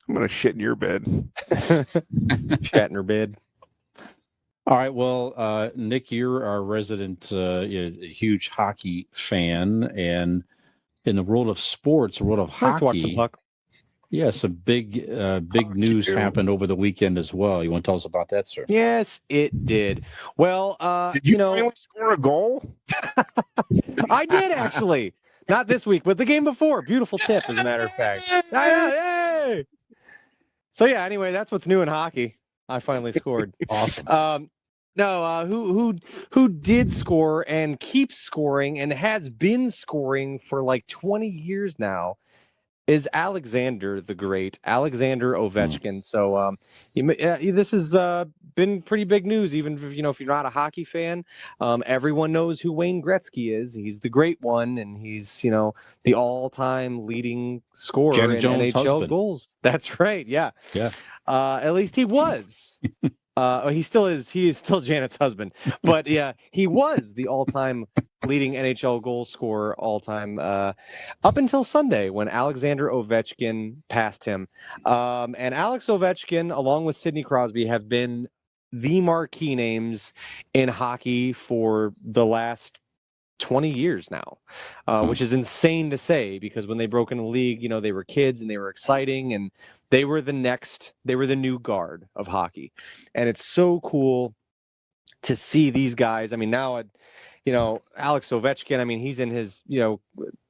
S5: I'm gonna shit in your bed.
S4: Shatner bid.
S1: All right. Well, Nick, you're our resident, huge hockey fan, and in the world of sports, the world of
S4: I like to watch some
S1: hockey,
S4: puck.
S1: yes, a big news
S5: do.
S1: happened over the weekend as well. You want to tell us about that, sir?
S4: Yes, it did. Well,
S5: Did you finally score a goal?
S4: I did actually. Not this week, but the game before. Beautiful tip, as a matter of fact. Yay! So yeah. Anyway, that's what's new in hockey. I finally scored.
S1: Awesome.
S4: No, who did score and keeps scoring and has been scoring for like 20 years now is Alexander the Great, Alexander Ovechkin. So this has been pretty big news, even if you're not a hockey fan. Everyone knows who Wayne Gretzky is. He's the great one, and he's the all-time leading scorer
S1: Janet
S4: in
S1: Jones'
S4: NHL
S1: husband.
S4: goals. That's right. Yeah.
S1: Yeah.
S4: At least he was. He still is. He is still Janet's husband. But yeah, he was the all-time leading NHL goal scorer all time up until Sunday when Alexander Ovechkin passed him. And Alex Ovechkin, along with Sidney Crosby, have been the marquee names in hockey for the last 20 years now, which is insane to say because when they broke into the league, they were kids and they were exciting and they were the new guard of hockey. And it's so cool to see these guys. I mean, now, Alex Ovechkin, I mean, he's in his,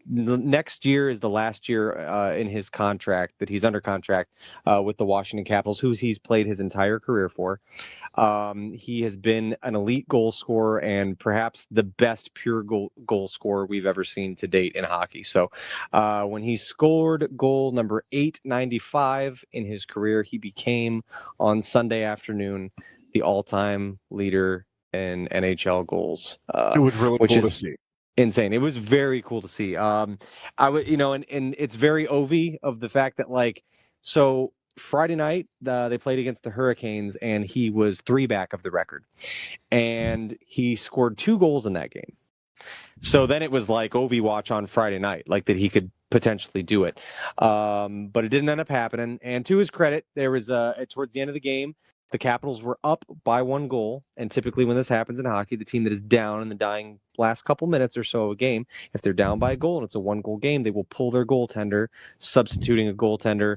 S4: next year is the last year in his contract that he's under contract with the Washington Capitals, who he's played his entire career for. He has been an elite goal scorer and perhaps the best pure goal scorer we've ever seen to date in hockey. So when he scored goal number 895 in his career, he became on Sunday afternoon the all-time leader in NHL goals.
S5: It was really
S4: which
S5: cool
S4: is
S5: to see.
S4: insane. It was very cool to see. I would, and it's very Ovi of the fact that so Friday night they played against the Hurricanes and he was 3 back of the record, and he scored 2 goals in that game. So then it was like Ovi watch on Friday night, like that he could potentially do it, but it didn't end up happening. And to his credit, there was towards the end of the game, the Capitals were up by 1 goal, and typically when this happens in hockey, the team that is down in the dying last couple minutes or so of a game, if they're down by a goal and it's a 1-goal game, they will pull their goaltender, substituting a goaltender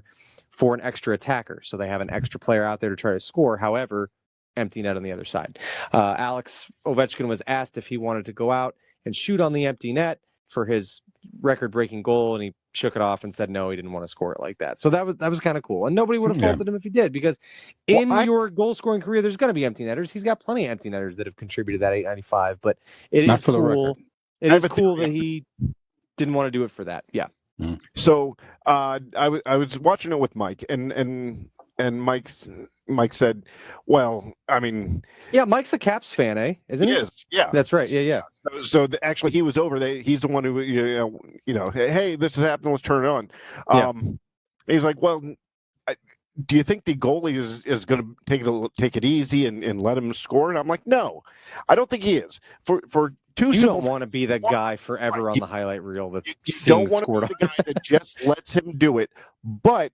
S4: for an extra attacker. So they have an extra player out there to try to score. However, empty net on the other side. Alex Ovechkin was asked if he wanted to go out and shoot on the empty net for his record-breaking goal, and he shook it off and said no, he didn't want to score it like that. So that was kind of cool, and nobody would have faulted him if he did, because in your goal-scoring career, there's going to be empty netters. He's got plenty of empty netters that have contributed that 895, but it
S1: Not
S4: is
S1: for the
S4: cool.
S1: record.
S4: It is cool that he didn't want to do it for that. Yeah.
S5: So I was watching it with Mike, and Mike said, "Well, I mean,
S4: yeah, Mike's a Caps fan, isn't he?"
S5: Yes, yeah,
S4: that's right. Yeah.
S5: So actually, he was over there. He's the one who hey, this is happening. Let's turn it on. He's like, well, do you think the goalie is going to take it easy and let him score? And I'm like, no, I don't think he is. For two
S4: you
S5: simple
S4: don't want to be that guy forever on the highlight reel that's
S5: you don't want to be the guy that just lets him do it, but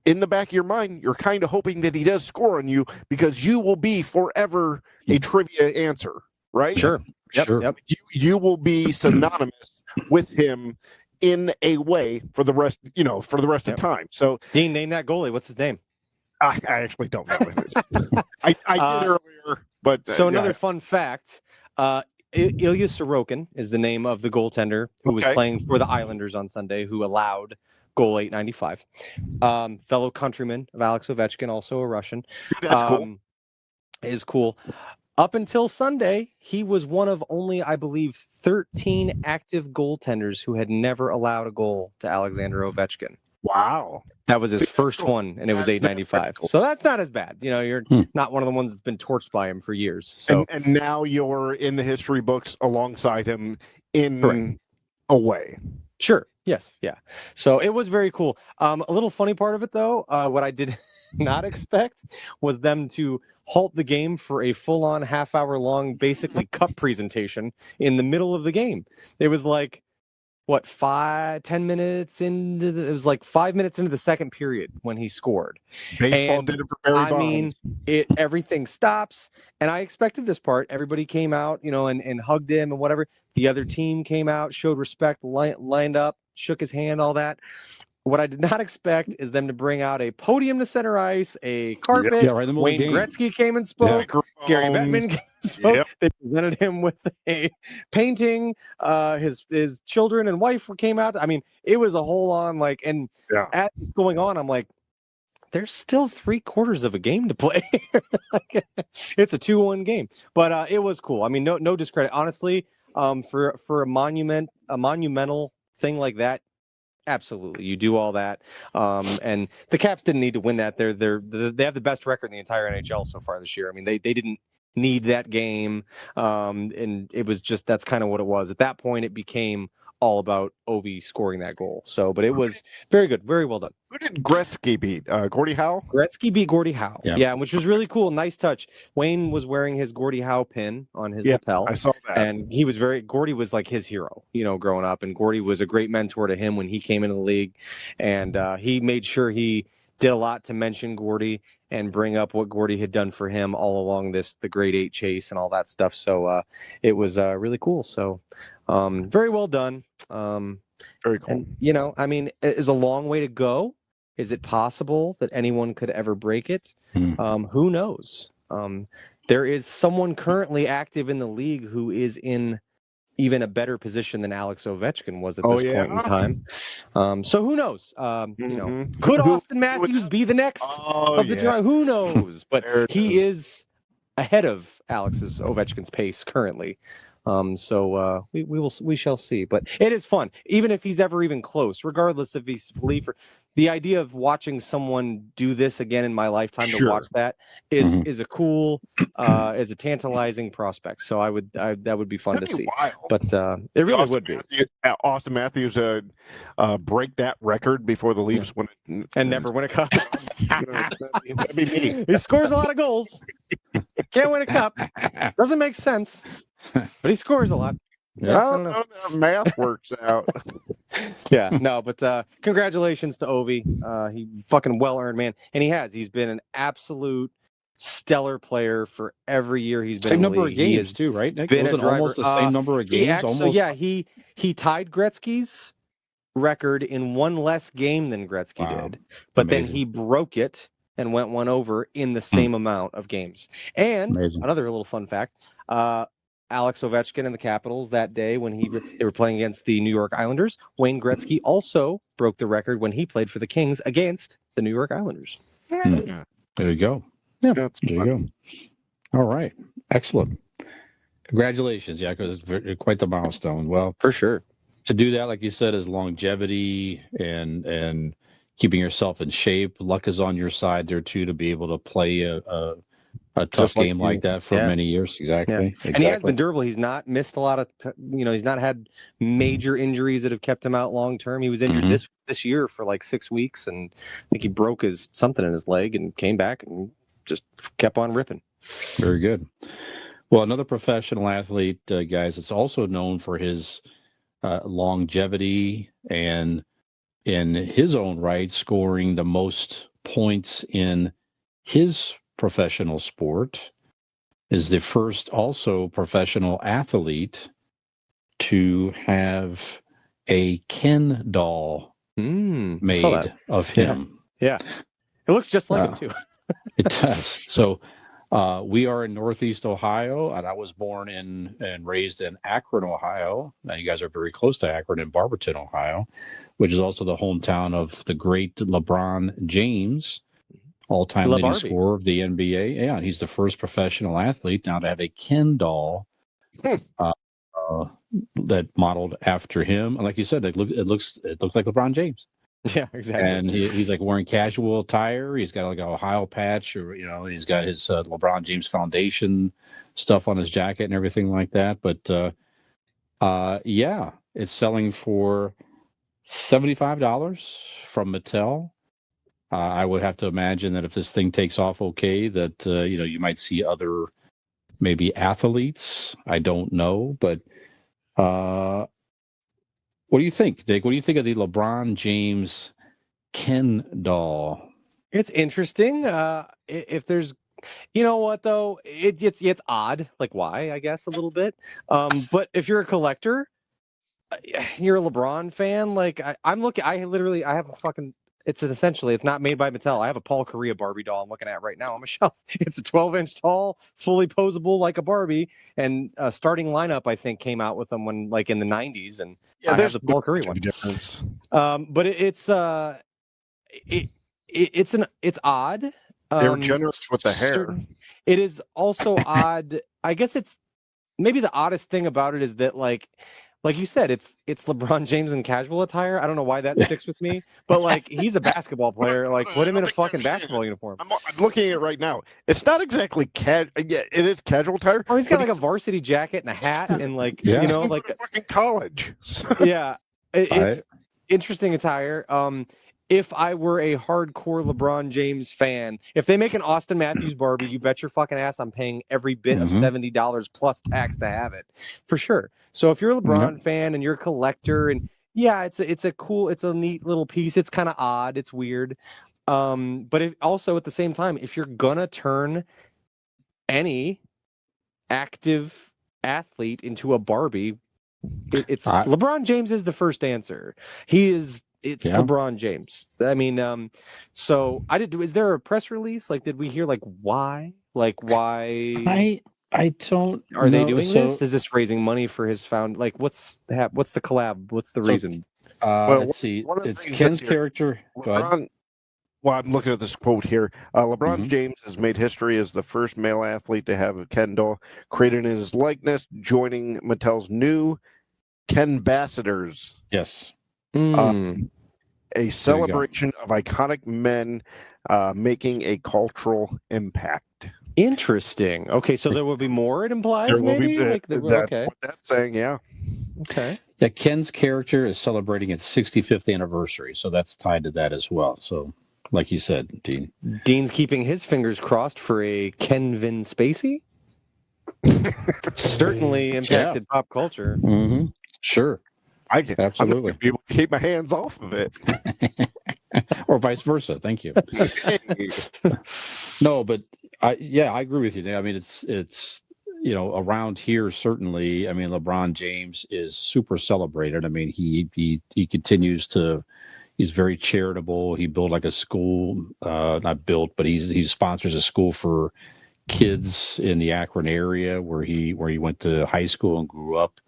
S5: in the back of your mind, you're kind of hoping that he does score on you because you will be forever a trivia answer, right?
S4: Sure. Yep.
S5: You will be synonymous with him in a way for the rest of time. So
S4: Dean, name that goalie. What's his name?
S5: I actually don't know it. I did earlier, but
S4: another fun fact. Ilya Sorokin is the name of the goaltender who was playing for the Islanders on Sunday, who allowed goal 895. Fellow countryman of Alex Ovechkin, also a Russian.
S5: That's cool.
S4: Is cool. Up until Sunday, he was one of only, I believe, 13 active goaltenders who had never allowed a goal to Alexander Ovechkin.
S5: Wow.
S4: That was his first one, and it was 895. Cool. So that's not as bad. You're not one of the ones that's been torched by him for years. So
S5: and now you're in the history books alongside him in a way.
S4: Sure. Yes. Yeah. So it was very cool. A little funny part of it, though, what I did not expect was them to halt the game for a full-on half-hour-long, basically cup presentation in the middle of the game. It was like, 10 minutes into it was like 5 minutes into the second period when he scored.
S5: Baseball
S4: And
S5: did it for Barry
S4: I mean,
S5: Bonds.
S4: everything stops, and I expected this part. Everybody came out, and hugged him and whatever. The other team came out, showed respect, lined up, shook his hand, all that. What I did not expect is them to bring out a podium to center ice, a carpet.
S1: Yeah, right in the middle of the
S4: Wayne
S1: game.
S4: Gretzky came and spoke. Gary
S5: Microphones.
S4: Bettman came and spoke.
S5: Yep.
S4: They presented him with a painting. His children and wife came out. I mean, it was a whole on and
S5: Yeah.
S4: as it's going on, I'm like, there's still 3/4 of a game to play. It's a 2-1 game, but it was cool. I mean, no discredit, honestly. For a monumental thing like that, absolutely, you do all that. And the Caps didn't need to win that. They have the best record in the entire NHL so far this year. I mean, they didn't need that game, and it was just that's kind of what it was. At that point, it became all about Ovi scoring that goal. So, but it was very good, very well done.
S5: Who did Gretzky beat? Gordie Howe?
S4: Gretzky beat Gordie Howe.
S1: Yeah.
S4: Yeah, which was really cool. Nice touch. Wayne was wearing his Gordie Howe pin on his lapel.
S5: I saw that.
S4: And Gordie was like his hero, growing up. And Gordie was a great mentor to him when he came into the league. And he made sure he did a lot to mention Gordie and bring up what Gordie had done for him all along the grade 8 chase and all that stuff. So it was really cool. So very well done.
S5: Very cool.
S4: And, I mean, it is a long way to go. Is it possible that anyone could ever break it? Who knows? There is someone currently active in the league who is in even a better position than Alex Ovechkin was at this point in time. So who knows? Could Austin Matthews be the next of the draw? Who knows? But he is ahead of Ovechkin's pace currently. So we shall see. But it is fun, even if he's ever even close, regardless if he's Leaf. The idea of watching someone do this again in my lifetime to watch that is a cool, is a tantalizing prospect. So that would be fun to see.
S5: Wild.
S4: But it really would be.
S5: Austin Matthews break that record before the Leafs win it
S4: and never win a cup.
S5: That'd be me.
S4: He scores a lot of goals. Can't win a cup. Doesn't make sense. But he scores a lot.
S5: Yeah, I don't know how that math works out.
S4: Yeah, no, but congratulations to Ovi. He fucking well-earned, man. And he's been an absolute stellar player for every year he's been
S1: same
S4: in the
S1: number
S4: league.
S1: of games too, right, Nick? Wasn't almost the same number of games?
S4: He tied Gretzky's record in one less game than Gretzky did. But then he broke it and went one over in the same amount of games. And another little fun fact, Alex Ovechkin and the Capitals that day when they were playing against the New York Islanders, Wayne Gretzky also broke the record when he played for the Kings against the New York Islanders.
S1: There you go.
S5: Yeah,
S1: there you go. All right. Excellent. Congratulations. Yeah, because it's quite the milestone. Well,
S4: for sure.
S1: To do that, like you said, is longevity and keeping yourself in shape. Luck is on your side there too to be able to play a tough game like that for many years. Exactly.
S4: And he has been durable. He's not missed a lot of, he's not had major injuries that have kept him out long term. He was injured this year for like 6 weeks, and I think he broke something in his leg and came back and just kept on ripping.
S1: Very good. Well, another professional athlete, guys, it's also known for his longevity and in his own right, scoring the most points in his professional sport, is the first also professional athlete to have a Ken doll made of him.
S4: Yeah. It looks just like him too.
S1: It does. So we are in Northeast Ohio, and I was born and raised in Akron, Ohio. Now you guys are very close to Akron in Barberton, Ohio, which is also the hometown of the great LeBron James, all-time leading scorer of the NBA. Yeah, and he's the first professional athlete now to have a Ken doll that modeled after him. And like you said, it looks like LeBron James.
S4: Yeah, exactly.
S1: And he's like wearing casual attire. He's got like a Ohio patch, or he's got his LeBron James Foundation stuff on his jacket and everything like that. But yeah, it's selling for $75 from Mattel. I would have to imagine that if this thing takes off okay, that you might see other maybe athletes. I don't know, but What do you think, Dick? What do you think of the LeBron James Ken doll?
S4: It's interesting. If there's, you know what though, it's odd. Like why? I guess a little bit. But if you're a collector, you're a LeBron fan. Like I'm looking. I have a fucking. It's not made by Mattel. I have a Paul Correa Barbie doll I'm looking at right now on my shelf. It's a 12-inch tall, fully posable like a Barbie, and starting lineup I think came out with them when like in the 90s, and
S5: Yeah,
S4: I have
S5: there's
S4: the Paul Correa
S5: a
S4: one.
S5: difference.
S4: But it's odd.
S5: They were generous with the hair.
S4: It is also odd. I guess it's maybe the oddest thing about it is that like you said, it's LeBron James in casual attire. I don't know why that sticks with me, but like he's a basketball player. Like put him in a fucking basketball uniform.
S5: I'm looking at it right now. It's not exactly casual. Yeah, it is casual attire.
S4: Oh, he's got like a varsity jacket and a hat and like
S1: Yeah.
S4: you know like
S5: fucking college.
S4: yeah, it's interesting attire. If I were a hardcore LeBron James fan, if they make an Austin Matthews Barbie, you bet your fucking ass I'm paying every bit of $70 plus tax to have it, for sure. So if you're a LeBron fan and you're a collector, and yeah, it's a neat little piece. It's kind of odd, it's weird. But also at the same time, if you're gonna turn any active athlete into a Barbie, it's LeBron James is the first answer. It's LeBron James. I mean, so is there a press release? Like, did we hear like why? Like why?
S1: I don't.
S4: Are they doing this? Is this raising money for his found? Like, what's the collab? What's the reason?
S1: Let's see. It's Ken's character.
S5: LeBron, well, I'm looking at this quote here. LeBron James has made history as the first male athlete to have a Ken doll created in his likeness, joining Mattel's new Kenbassadors.
S1: Yes.
S5: A celebration of iconic men making a cultural impact.
S4: Interesting. Okay, so there will be more, it implies,
S5: there will
S4: maybe?
S5: Be that's
S4: okay.
S5: what that's saying, yeah.
S4: Okay.
S1: Yeah, Ken's character is celebrating its 65th anniversary, so that's tied to that as well. So, like you said, Dean.
S4: Dean's keeping his fingers crossed for a Kenvin Spacey? Certainly impacted pop culture.
S1: Sure. Absolutely.
S5: I'm not be able to keep my hands off of it.
S1: Or vice versa. Thank you. No, but I agree with you. I mean, it's around here certainly. I mean, LeBron James is super celebrated. I mean, he continues to. He's very charitable. He built like a school, not built, but he sponsors a school for kids in the Akron area where he went to high school and grew up.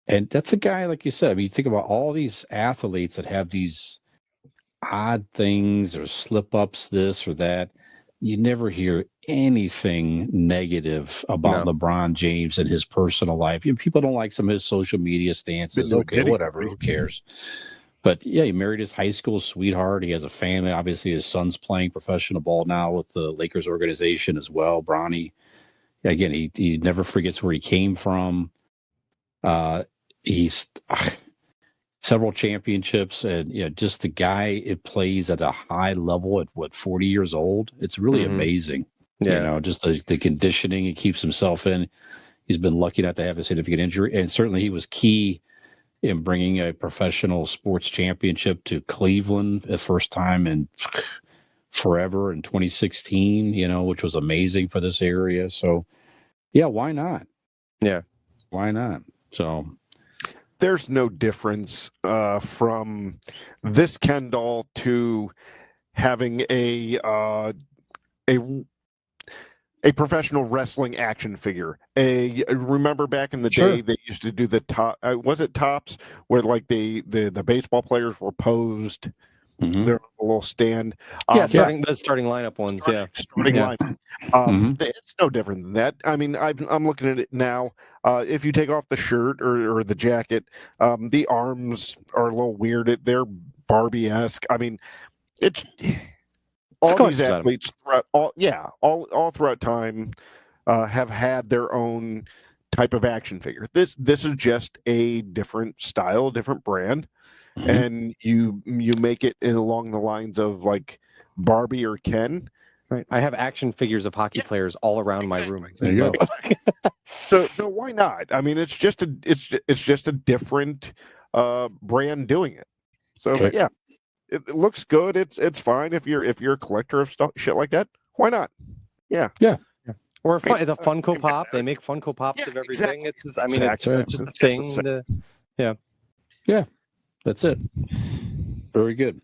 S1: And that's a guy, like you said, I mean, you think about all these athletes that have these odd things or slip ups, this or that. You never hear anything negative about LeBron James and his personal life. People don't like some of his social media stances. Okay, whatever, who cares? But yeah, he married his high school sweetheart. He has a family. Obviously, his son's playing professional ball now with the Lakers organization as well. Bronny, again, he never forgets where he came from. He's several championships, and just the guy. It plays at a high level at 40 years old. It's really amazing. Yeah, just the conditioning he keeps himself in. He's been lucky not to have a significant injury, and certainly he was key in bringing a professional sports championship to Cleveland the first time in forever in 2016. Which was amazing for this area. So, yeah, why not? Yeah, why not? So.
S5: There's no difference from this Ken doll to having a professional wrestling action figure. Remember back in the day they used to do the top. Was it tops where like the baseball players were posed? They're on a little stand.
S4: The starting lineup ones.
S5: Starting lineup. It's no different than that. I mean, I'm looking at it now. If you take off the shirt or the jacket, the arms are a little weird. They're Barbie-esque. I mean, it's all these athletes throughout all throughout time have had their own type of action figure. This is just a different style, different brand. And you make it along the lines of like Barbie or Ken.
S4: Right. I have action figures of hockey players all around my room.
S1: There you go.
S5: So why not? I mean, it's just a different brand doing it. So
S1: Right.
S5: yeah, it looks good. It's fine if you're a collector of stuff, shit like that. Why not? Yeah.
S4: Or the Funko Pop. They make Funko Pops of everything.
S5: Exactly.
S4: It's just, I mean, it's
S5: Exactly.
S4: just a
S5: It's just
S4: thing.
S5: the
S4: Yeah.
S1: That's it. Very good.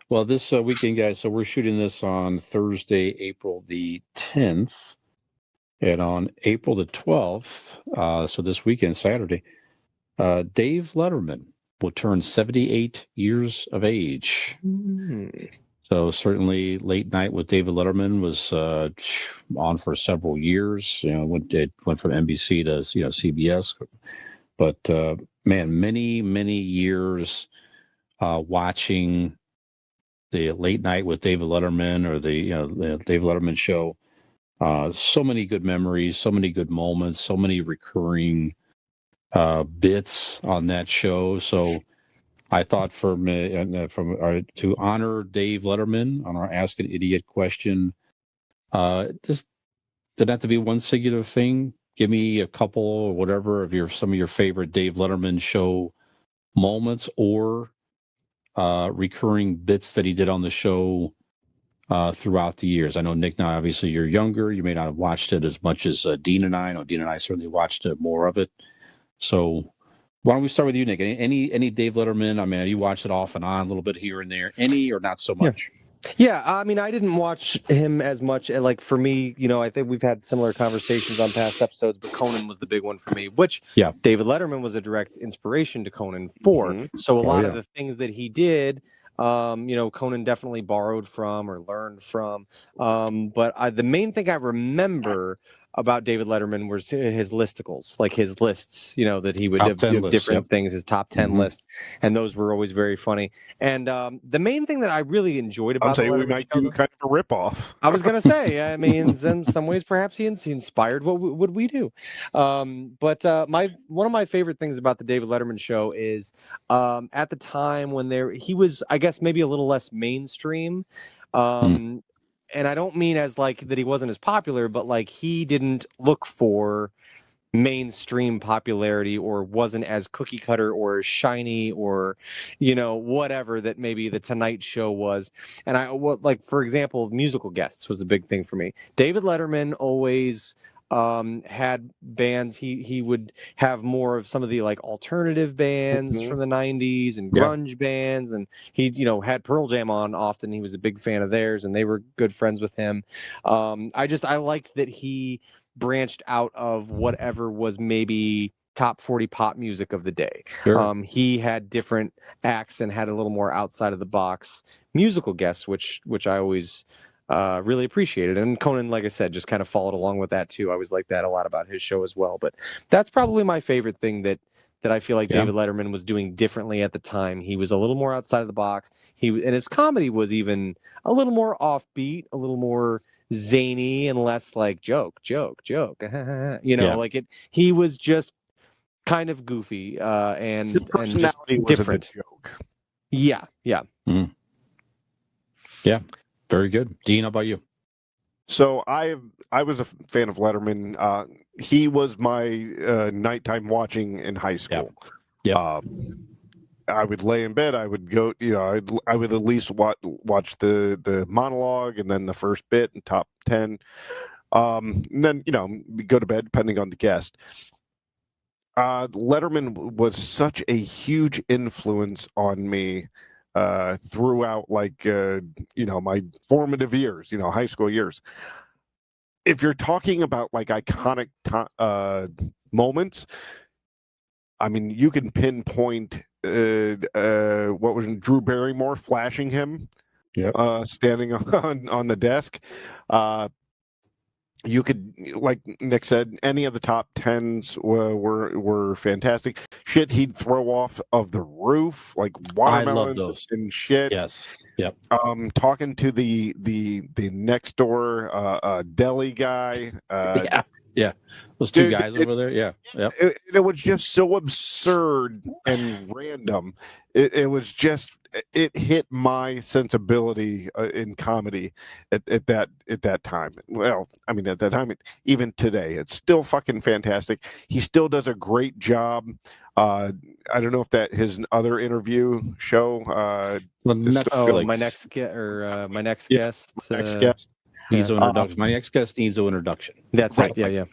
S1: Well, this weekend, guys, so we're shooting this on Thursday, April the 10th. And on April the 12th, so this weekend, Saturday, Dave Letterman will turn 78 years of age. So certainly Late Night with David Letterman was on for several years. It went from NBC to CBS. But man, many years watching the Late Night with David Letterman or the David Letterman show. So many good memories, so many good moments, so many recurring bits on that show. So I thought to honor Dave Letterman on our Ask an Idiot question, just didn't have to be one singular thing. Give me a couple or whatever of some of your favorite Dave Letterman show moments or recurring bits that he did on the show throughout the years. I know, Nick, now obviously you're younger. You may not have watched it as much as Dean and I. I know Dean and I certainly watched more of it. So why don't we start with you, Nick? Any Dave Letterman? I mean, you watched it off and on a little bit here and there. Any or not so much?
S4: Yeah, I mean, I didn't watch him as much. Like for me, I think we've had similar conversations on past episodes, but Conan was the big one for me, which David Letterman was a direct inspiration to Conan for.
S5: Mhm.
S4: So a lot of the things that he did, Conan definitely borrowed from or learned from. But the main thing I remember about David Letterman was his listicles, like his lists, that he would
S1: Top
S4: have
S1: 10 lists,
S4: different things, his top 10 lists, and those were always very funny. And the main thing that I really enjoyed about
S5: I'm saying
S4: the
S5: we
S4: Letterman
S5: might
S4: show,
S5: do kind of a ripoff.
S4: I was gonna say, I mean, in some ways, perhaps he inspired what would we do. But one of my favorite things about the David Letterman show is at the time when he was, I guess, maybe a little less mainstream. And I don't mean as like that he wasn't as popular, but like he didn't look for mainstream popularity or wasn't as cookie cutter or as shiny or whatever that maybe the Tonight Show was. And like for example, musical guests was a big thing for me. David Letterman always had bands. He would have more of some of the like alternative bands from the 90s and grunge bands, and he had Pearl Jam on often. He was a big fan of theirs and they were good friends with him. I liked that he branched out of whatever was maybe top 40 pop music of the day.
S1: Sure.
S4: He had different acts and had a little more outside of the box musical guests, which I always really appreciated. And Conan, like I said, just kind of followed along with that too. I always liked that a lot about his show as well. But that's probably my favorite thing that I feel like David Letterman was doing differently at the time. He was a little more outside of the box. And his comedy was even a little more offbeat, a little more zany and less like joke like it. He was just kind of goofy and
S5: His personality
S4: just
S5: was
S4: different.
S5: a joke.
S4: Yeah.
S1: Very good. Dean, how about you?
S5: So I was a fan of Letterman. He was my nighttime watching in high school. I would lay in bed. I would go, I would at least watch the monologue and then the first bit and top 10. And then, go to bed depending on the guest. Letterman was such a huge influence on me throughout my formative years, high school years. If you're talking about like iconic moments, I mean, you can pinpoint what was Drew Barrymore flashing him, standing on the desk. You could, like Nick said, any of the top 10s were fantastic. Shit he'd throw off of the roof, like watermelons and shit.
S1: Yes. Yep.
S5: Talking to the next door deli guy.
S1: Those two guys over there. Yeah.
S5: It was just so absurd and random. It was just it hit my sensibility in comedy at that time. Well, I mean, at that time, even today, it's still fucking fantastic. He still does a great job. I don't know if that his other interview show.
S4: My next
S5: Yeah,
S4: guest.
S5: next guest.
S1: Needs an introduction. My next guest needs an introduction.
S4: That's
S5: Right.
S4: it. Yeah.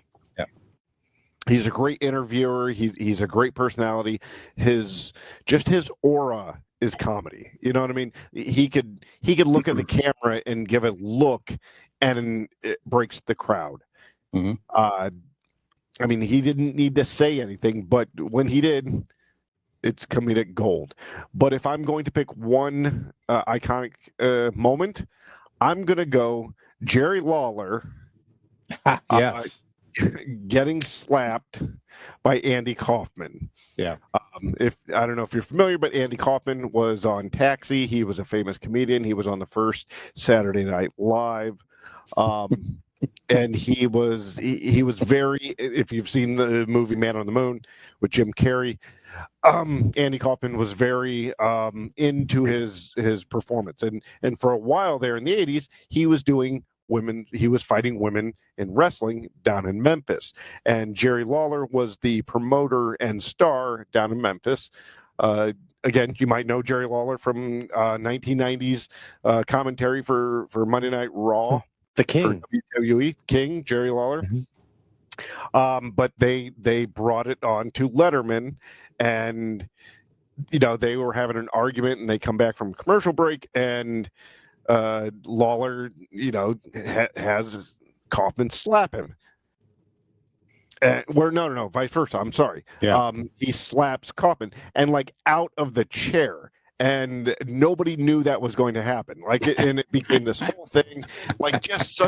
S5: He's a great interviewer. He's a great personality. His aura is comedy. You know what I mean? He could look at the camera and give a look, and it breaks the crowd.
S1: Mhm.
S5: I mean, he didn't need to say anything, but when he did, it's comedic gold. But if I'm going to pick one iconic moment, I'm gonna go Jerry Lawler.
S1: Yes.
S5: Getting slapped by Andy Kaufman.
S1: Yeah.
S5: If I don't know if you're familiar, but Andy Kaufman was on Taxi. He was a famous comedian. He was on the first Saturday Night Live. And he was very, if you've seen the movie Man on the Moon with Jim Carrey, Andy Kaufman was very into his performance. And for a while there in the 80s, he was fighting women in wrestling down in Memphis. And Jerry Lawler was the promoter and star down in Memphis. Again, you might know Jerry Lawler from 1990s commentary for Monday Night Raw.
S4: The King.
S5: For WWE, King, Jerry Lawler.
S4: Mm-hmm.
S5: But they brought it on to Letterman, and they were having an argument, and they come back from commercial break, and Lawler, has Kaufman slap him. No, vice versa. I'm sorry.
S1: Yeah.
S5: He slaps Kaufman, and like out of the chair. And nobody knew that was going to happen. And it became this whole thing, like just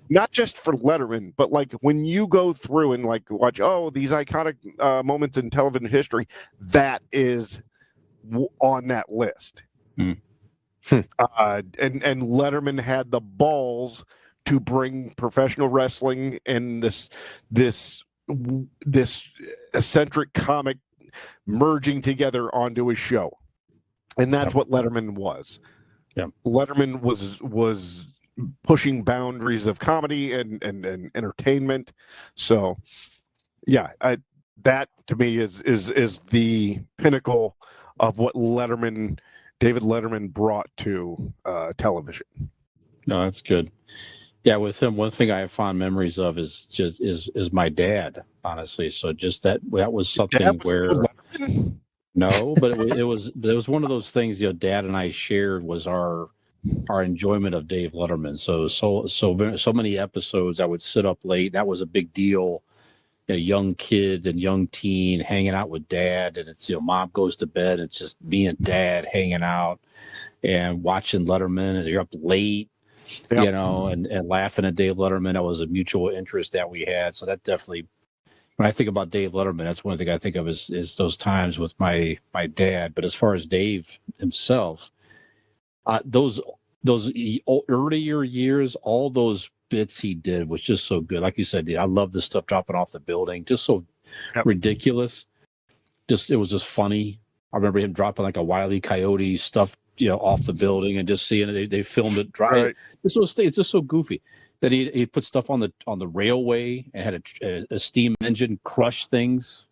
S5: not just for Letterman, but like when you go through and like watch, these iconic moments in television history, that is on that list. And Letterman had the balls to bring professional wrestling and this eccentric comic merging together onto his show. And that's what Letterman was.
S1: Yeah.
S5: Letterman was pushing boundaries of comedy and entertainment. So, yeah, that to me is the pinnacle of what David Letterman brought to television.
S1: No, that's good. Yeah, with him, one thing I have fond memories of is my dad. Honestly, so just that was something where. No, but it was one of those things Dad and I shared was our enjoyment of Dave Letterman. So many episodes I would sit up late. That was a big deal. A young kid and young teen hanging out with Dad, and it's Mom goes to bed. It's just me and Dad hanging out and watching Letterman, and you're up late, and laughing at Dave Letterman. That was a mutual interest that we had. So that definitely. When I think about Dave Letterman, that's one thing I think of is those times with my dad. But as far as Dave himself, those earlier years, all those bits he did was just so good. Like you said, I love this stuff dropping off the building, just so ridiculous. It was just funny. I remember him dropping like a Wile E. Coyote stuff, off the building, and just seeing it. They filmed it dry. Right. It's just so goofy. That he put stuff on the railway and had a steam engine crush things.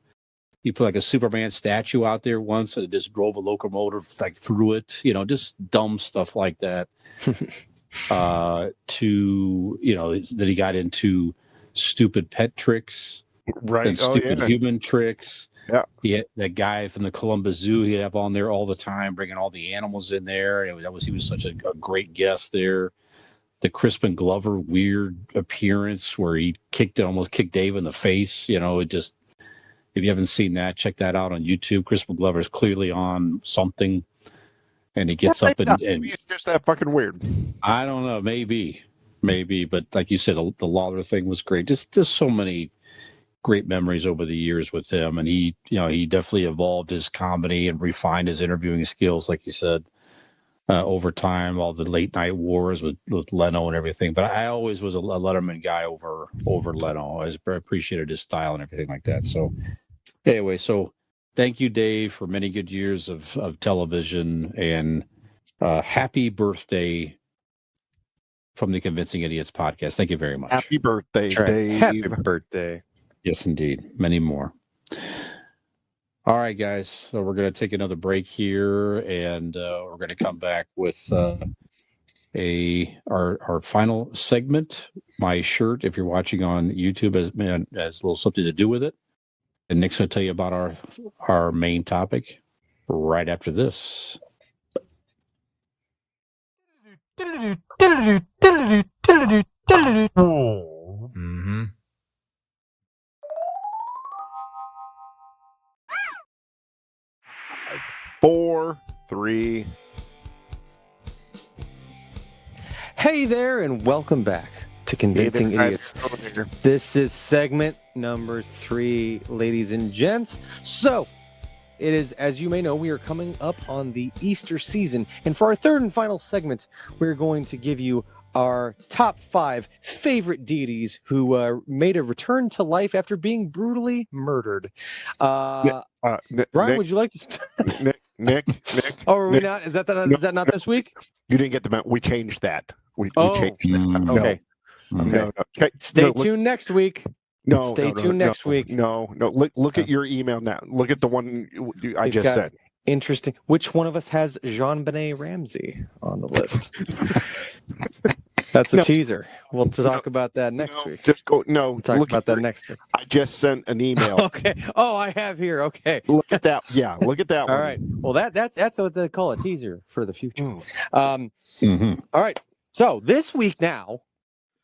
S1: He put like a Superman statue out there once, and it just drove a locomotive like through it. Just dumb stuff like that. That he got into stupid pet tricks,
S5: right?
S1: And stupid human tricks.
S5: Yeah,
S1: he had that guy from the Columbus Zoo. He'd have on there all the time, bringing all the animals in there. He was such a great guest there. The Crispin Glover weird appearance where he almost kicked Dave in the face. It just, if you haven't seen that, check that out on YouTube. Crispin Glover is clearly on something, and he gets up and
S5: maybe it's just that fucking weird.
S1: I don't know, maybe, but like you said, the Lawler thing was great. Just so many great memories over the years with him, and he definitely evolved his comedy and refined his interviewing skills, like you said. Over time, all the late night wars with Leno and everything. But I always was a Letterman guy over Leno. I appreciated his style and everything like that. So anyway, so thank you, Dave, for many good years of television, and happy birthday from the Convincing Idiots podcast. Thank you very much.
S5: Happy birthday,
S4: That's right.
S5: Dave.
S4: Happy birthday.
S1: Yes, indeed. Many more. All right, guys. So we're going to take another break here, and we're going to come back with our final segment. My shirt, if you're watching on YouTube, has a little something to do with it. And Nick's going to tell you about our main topic right after this.
S3: Mm-hmm.
S5: 4, 3.
S4: Hey there, and welcome back to Convincing Idiots. This is segment number 3, ladies and gents. So, it is, as you may know, we are coming up on the Easter season. And for our third and final segment, we're going to give you our top 5 favorite deities who made a return to life after being brutally murdered. Brian,
S5: Nick,
S4: would you like to...
S5: Nick.
S4: Oh, are we
S5: Nick,
S4: not? Is that not this week?
S5: You didn't get the. We changed that. We changed that.
S1: Mm.
S4: Okay.
S5: No. Okay.
S4: Stay tuned next week. Stay tuned next week.
S5: No. Look at your email now. Look at the one I just said.
S4: Interesting. Which one of us has Jean-Benet Ramsey on the list? That's a teaser. We'll talk about that next week.
S5: Just go. No.
S4: We'll talk about that next week.
S5: I just sent an email.
S4: Okay. Oh, I have here. Okay.
S5: Look at that. Yeah. Look at that one.
S4: All right. Well, that's what they call a teaser for the future. All right. So this week now,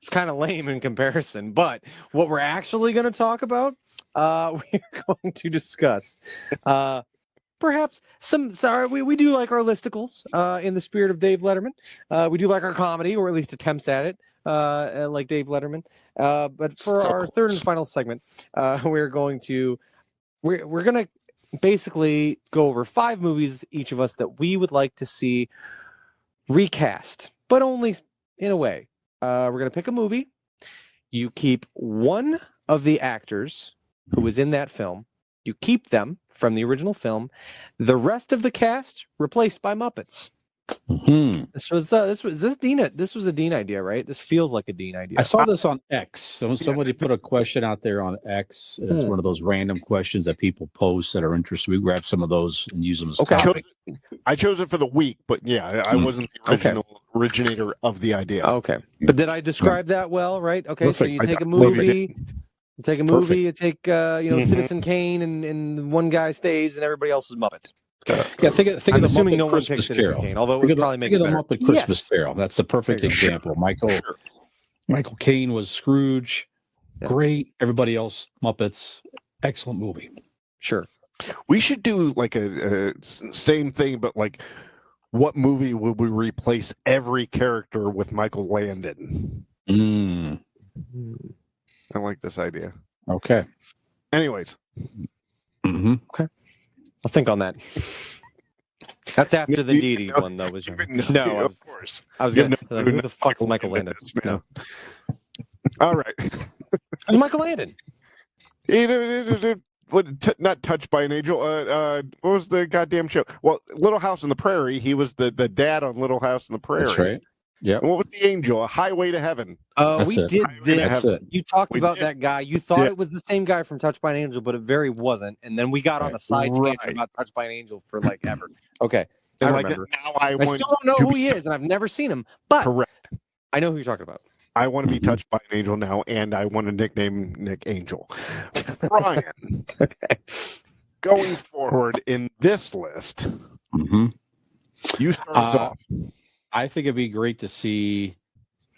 S4: it's kind of lame in comparison, but what we're actually going to talk about, we're going to discuss perhaps we do like our listicles in the spirit of Dave Letterman. We do like our comedy, or at least attempts at it, like Dave Letterman. But for our third and final segment, we're going to basically go over 5 movies, each of us, that we would like to see recast, but only in a way. We're going to pick a movie. You keep one of the actors who was in that film. You keep them from the original film. The rest of the cast replaced by Muppets.
S1: Mm-hmm.
S4: This was a Dean idea, right? This feels like a Dean idea.
S1: I saw this on X. Somebody put a question out there on X. It's one of those random questions that people post that are interested. We grab some of those and use them as topic.
S5: I chose it for the week, but yeah, I wasn't the originator of the idea.
S4: Okay, but did I describe that well? Right. Okay,
S5: Perfect.
S4: so you take a movie. You take a movie. You take Citizen Kane, and one guy stays, and everybody else is Muppets.
S1: Okay. Yeah, think of the
S4: assuming
S1: Muppet
S4: no one
S1: Christmas
S4: picks Citizen
S1: Carol.
S4: Kane, although it would probably make it better.
S1: Think of the Muppet Christmas Carol. That's the perfect example. Michael Caine was Scrooge. Yeah. Great. Everybody else, Muppets. Excellent movie.
S4: Sure.
S5: We should do like a same thing, but like, what movie would we replace every character with Michael Landon? I like this idea.
S1: Okay.
S5: Anyways.
S4: Okay. I'll think on that. That's after the deity one, though. Was no,
S5: of course.
S4: I was going to who the fuck is Michael Landon?
S5: No. All right.
S4: Who's Michael Landon?
S5: Not Touched by an Angel. What was the goddamn show? Well, Little House on the Prairie. He was the dad on Little House on the Prairie.
S1: That's right. Yeah.
S5: What was the angel? A Highway to Heaven.
S4: We did this. You talked about that guy. You thought it was the same guy from Touched by an Angel, but it very wasn't. And then we got on a side tangent about Touched by an Angel for like ever. Okay. I remember.
S5: Now
S4: I still don't know who he is, and I've never seen him. But correct. I know who you're talking about.
S5: I want to be touched by an angel now, and I want to nickname Nick Angel. Brian.
S4: Okay.
S5: Going forward in this list, you start us off.
S1: I think it'd be great to see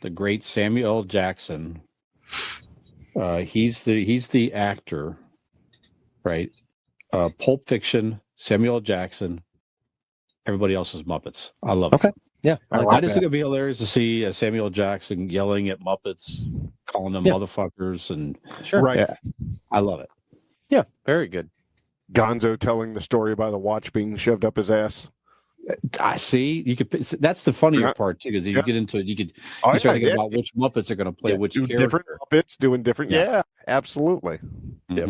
S1: the great Samuel L. Jackson. He's the actor, right? Pulp Fiction, Samuel L. Jackson. Everybody else is Muppets. I love it.
S4: Okay. Yeah.
S1: I just think it'd be hilarious to see Samuel L. Jackson yelling at Muppets, calling them motherfuckers, and
S5: right.
S1: Yeah, I love it.
S4: Yeah. Very good.
S5: Gonzo telling the story about the watch being shoved up his ass.
S1: I see. You could. That's the funnier part too, because you get into it. You start thinking about which Muppets are going to play which character.
S5: Different Muppets doing different. Yeah, absolutely.
S1: Mm-hmm.
S5: Yep.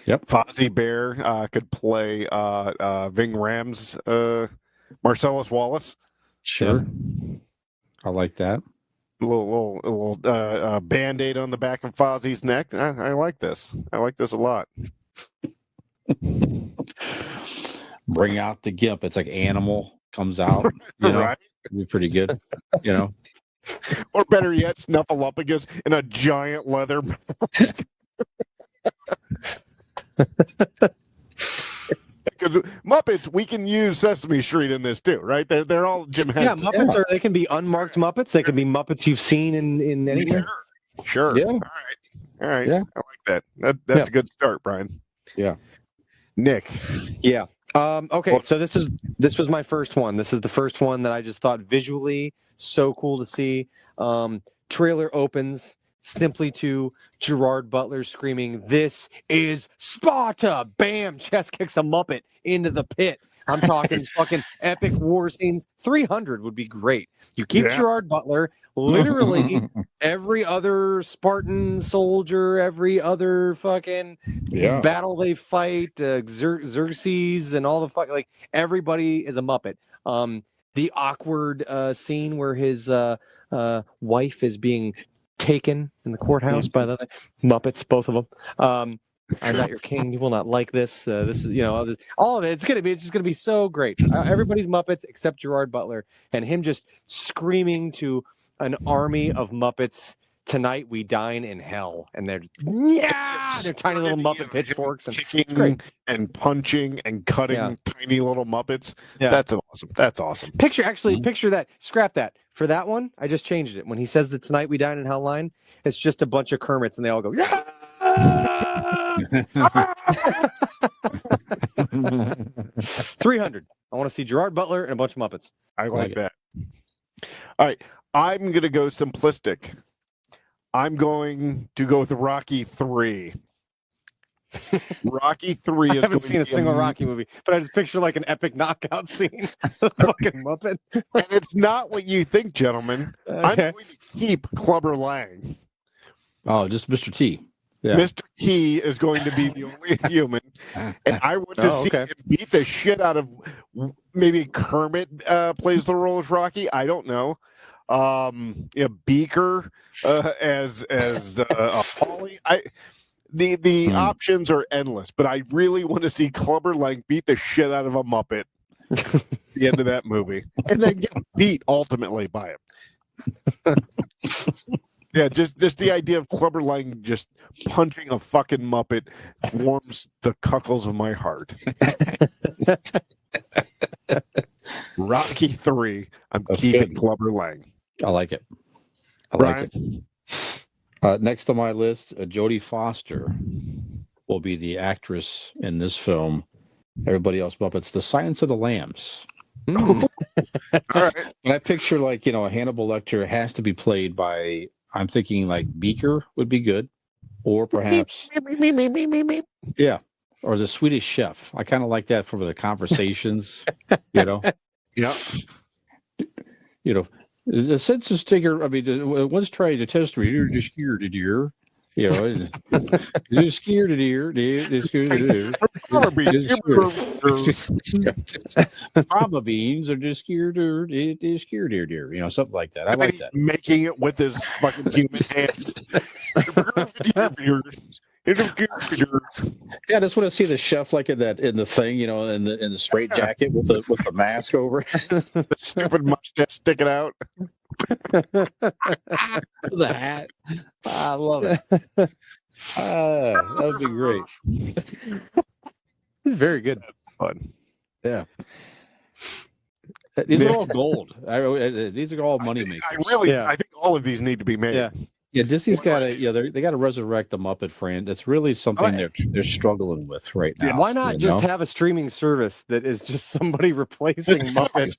S1: Yep.
S5: Fozzie Bear could play Ving Rhames, Marcellus Wallace.
S1: Sure. I like that.
S5: A little Band-Aid on the back of Fozzie's neck. I like this. I like this a lot.
S1: Bring out the Gimp. It's like Animal comes out. You know,
S5: Right?
S1: it'd be pretty good. You know,
S5: Or better yet, Snuffleupagus in a giant leather mask. Because Muppets, we can use Sesame Street in this too, right? They're all Jim Henson.
S4: Yeah, Muppets they can be unmarked Muppets. They can be Muppets you've seen in anywhere.
S5: Sure.
S1: Yeah.
S5: All right.
S1: Yeah.
S5: I like that. That's a good start, Brian.
S1: Yeah.
S5: Nick.
S4: Yeah. Okay. So this was my first one. This is the first one that I just thought visually so cool to see. Trailer opens simply to Gerard Butler screaming, "This is Sparta!" Bam! Chest kicks a Muppet into the pit. I'm talking fucking epic war scenes. 300 would be great. You keep Gerard Butler, literally every other Spartan soldier, every other fucking battle they fight, Xerxes and all the like everybody is a Muppet. The awkward scene where his wife is being taken in the courthouse by the Muppets, both of them. I'm not your king. You will not like this. This is, all of it. It's just gonna be so great. Everybody's Muppets except Gerard Butler, and him just screaming to an army of Muppets. Tonight we dine in hell, and they're tiny little Muppet pitchforks and
S5: kicking and punching and cutting tiny little Muppets. Yeah. That's awesome. That's awesome.
S4: Picture that. Scrap that. For that one, I just changed it. When he says the "Tonight we dine in hell" line, it's just a bunch of Kermits, and they all go, "Yeah!" 300. I want to see Gerard Butler and a bunch of Muppets.
S5: I like that. All right. I'm going to go simplistic. I'm going to go with Rocky 3. Rocky 3 is
S4: I haven't seen a single Rocky movie, but I just picture like an epic knockout scene. Fucking Muppet.
S5: And it's not what you think, gentlemen. Okay. I'm going to keep Clubber Lang.
S1: Oh, just Mr. T.
S5: Yeah. Mr. T is going to be the only human, and I want to see him beat the shit out of maybe Kermit plays the role as Rocky. I don't know. Beaker as Paulie. The options are endless, but I really want to see Clubber Lang beat the shit out of a Muppet at the end of that movie, and then get beat ultimately by him. Yeah, just the idea of Clubber Lang just punching a fucking Muppet warms the cuckles of my heart. Rocky 3. I'm keeping Clubber Lang.
S1: I like it. Like it. Next on my list, Jodie Foster will be the actress in this film. Everybody else Muppets. The Silence of the Lambs.
S5: All right.
S1: And I picture like, a Hannibal Lecter has to be played by, I'm thinking like Beaker would be good. Or perhaps yeah. Or the Swedish Chef. I kind of like that for the conversations,
S5: Yeah.
S1: The census taker, once tried to test me, you're just scared, dear. You're scared, dear. Fava beans are just scared, dear. Something like that. I like that.
S5: Making it with his fucking human hands.
S1: Yeah, I just want to see the chef like in the thing, in the straight jacket with the mask over.
S5: The stupid mustache sticking out.
S1: The hat. I love it. That would be great.
S4: It's very good.
S5: That's fun.
S1: Yeah. These are all gold. These are all money makers.
S5: I think all of these need to be made.
S1: Yeah, Disney's got to. They got to resurrect the Muppet friend. That's really something they're struggling with right now.
S4: Why not just have a streaming service that is just somebody replacing Muppets?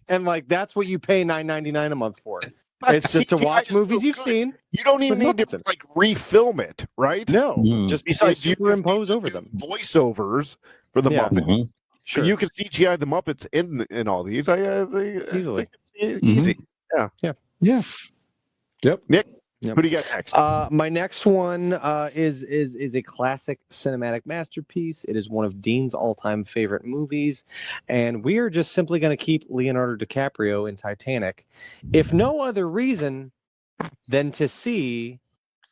S4: And like that's what you pay $9.99 a month for. It's just to watch movies you've seen.
S5: You don't even need to like refilm it, right?
S4: No, just besides superimpose over them
S5: voiceovers for the Muppets.
S1: Mm-hmm.
S5: Sure. You can CGI the Muppets in all these.
S4: Easily.
S5: Easy. Yeah.
S1: Yep.
S5: Nick.
S4: Yep.
S5: Who do you got next?
S4: My next one is a classic cinematic masterpiece. It is one of Dean's all-time favorite movies, and we are just simply going to keep Leonardo DiCaprio in Titanic, if no other reason than to see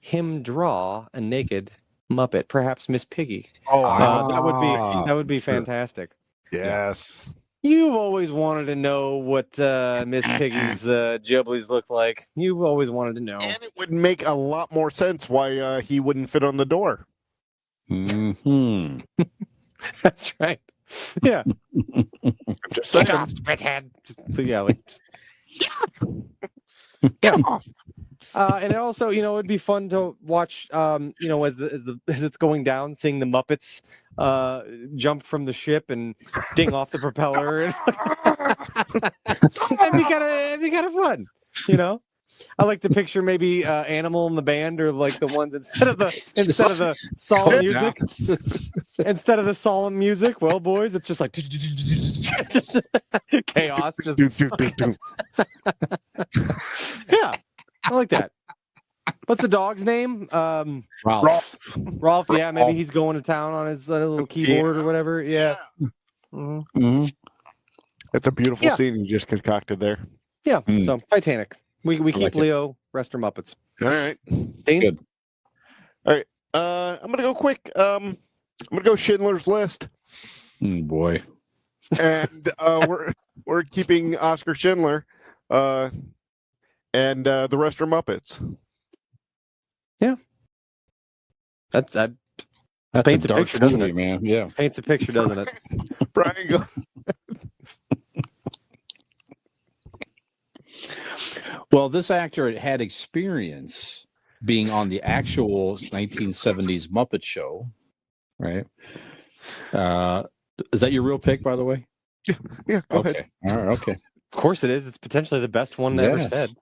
S4: him draw a naked Muppet, perhaps Miss Piggy.
S5: Oh,
S4: That would be
S5: Sure.
S4: fantastic.
S5: yes.
S4: You've always wanted to know what Miss Piggy's jibblies look like. You've always wanted to know.
S5: And it would make a lot more sense why he wouldn't fit on the door.
S1: Mm-hmm.
S4: That's right. Yeah.
S5: I'm just saying.
S4: Spithead. Yeah, like,
S5: Get off.
S4: and it also, it'd be fun to watch, as it's going down, seeing the Muppets jump from the ship and ding off the propeller. It'd be kind of fun, I like to picture maybe Animal in the band, or like the ones instead of the solemn music. Instead of the solemn music, well, boys, it's just like chaos. Just yeah, I like that. What's the dog's name?
S1: Ralph.
S4: Rolf. Yeah, maybe he's going to town on his little keyboard or whatever. Yeah.
S1: Mm-hmm.
S5: It's a beautiful scene you just concocted there.
S4: Yeah. So Titanic. We keep
S1: like
S4: Leo, rest are Muppets.
S5: All right.
S4: Dane?
S1: Good.
S5: All right. I'm gonna go quick. I'm gonna go Schindler's List,
S1: Boy.
S5: and we're keeping Oscar Schindler, and the rest are Muppets.
S4: Yeah. That's
S1: a
S4: paints a
S1: dark
S4: picture, doesn't
S1: movie,
S4: it?
S1: man. Yeah.
S4: Paints a picture, doesn't it?
S5: Brian, go.
S1: Well, this actor had experience being on the actual 1970s Muppet Show, right? Is that your real pick, by the way?
S5: Yeah, go
S1: Okay.
S5: ahead.
S1: All right. Okay.
S4: Of course it is. It's potentially the best one ever
S1: Yes.
S4: said.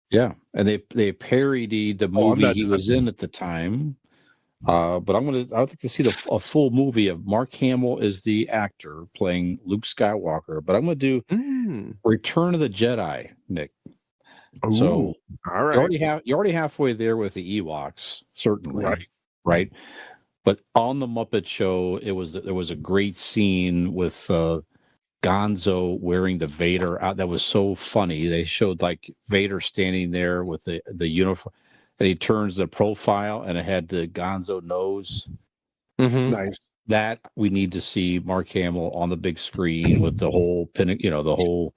S1: Yeah, and they parodied the
S5: I'm
S1: movie
S5: not-
S1: he was in at the time. But I'd like to see a full movie of Mark Hamill as the actor playing Luke Skywalker. But I'm going to do Return of the Jedi, Nick.
S5: Ooh,
S1: So
S5: all right.
S1: you're already halfway there with the Ewoks, certainly,
S5: Right.
S1: right? But on the Muppet Show, there was a great scene with Gonzo wearing the Vader out. That was so funny. They showed like Vader standing there with the uniform, and he turns the profile, and it had the Gonzo nose.
S5: Nice.
S1: That we need to see Mark Hamill on the big screen with the whole the whole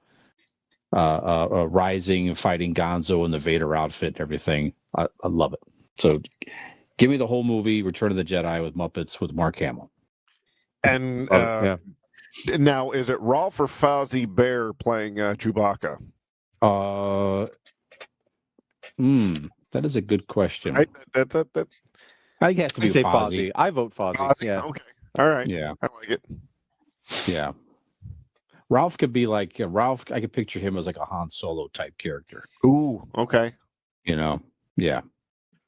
S1: rising and fighting Gonzo in the Vader outfit and everything. I love it. So give me the whole movie, Return of the Jedi with Muppets with Mark Hamill.
S5: And
S4: yeah.
S5: now, is it Rolf or Fozzie Bear playing Chewbacca?
S1: That is a good question.
S5: That
S1: I think it has to
S4: I
S1: be
S4: say
S1: Fozzie.
S4: Fozzie. I vote Fozzie.
S5: Fozzie.
S4: Yeah.
S5: Okay. All right.
S1: Yeah,
S5: I like it.
S1: yeah. Ralph could be like Ralph. I could picture him as like a Han Solo type character.
S5: Ooh. Okay.
S1: Yeah.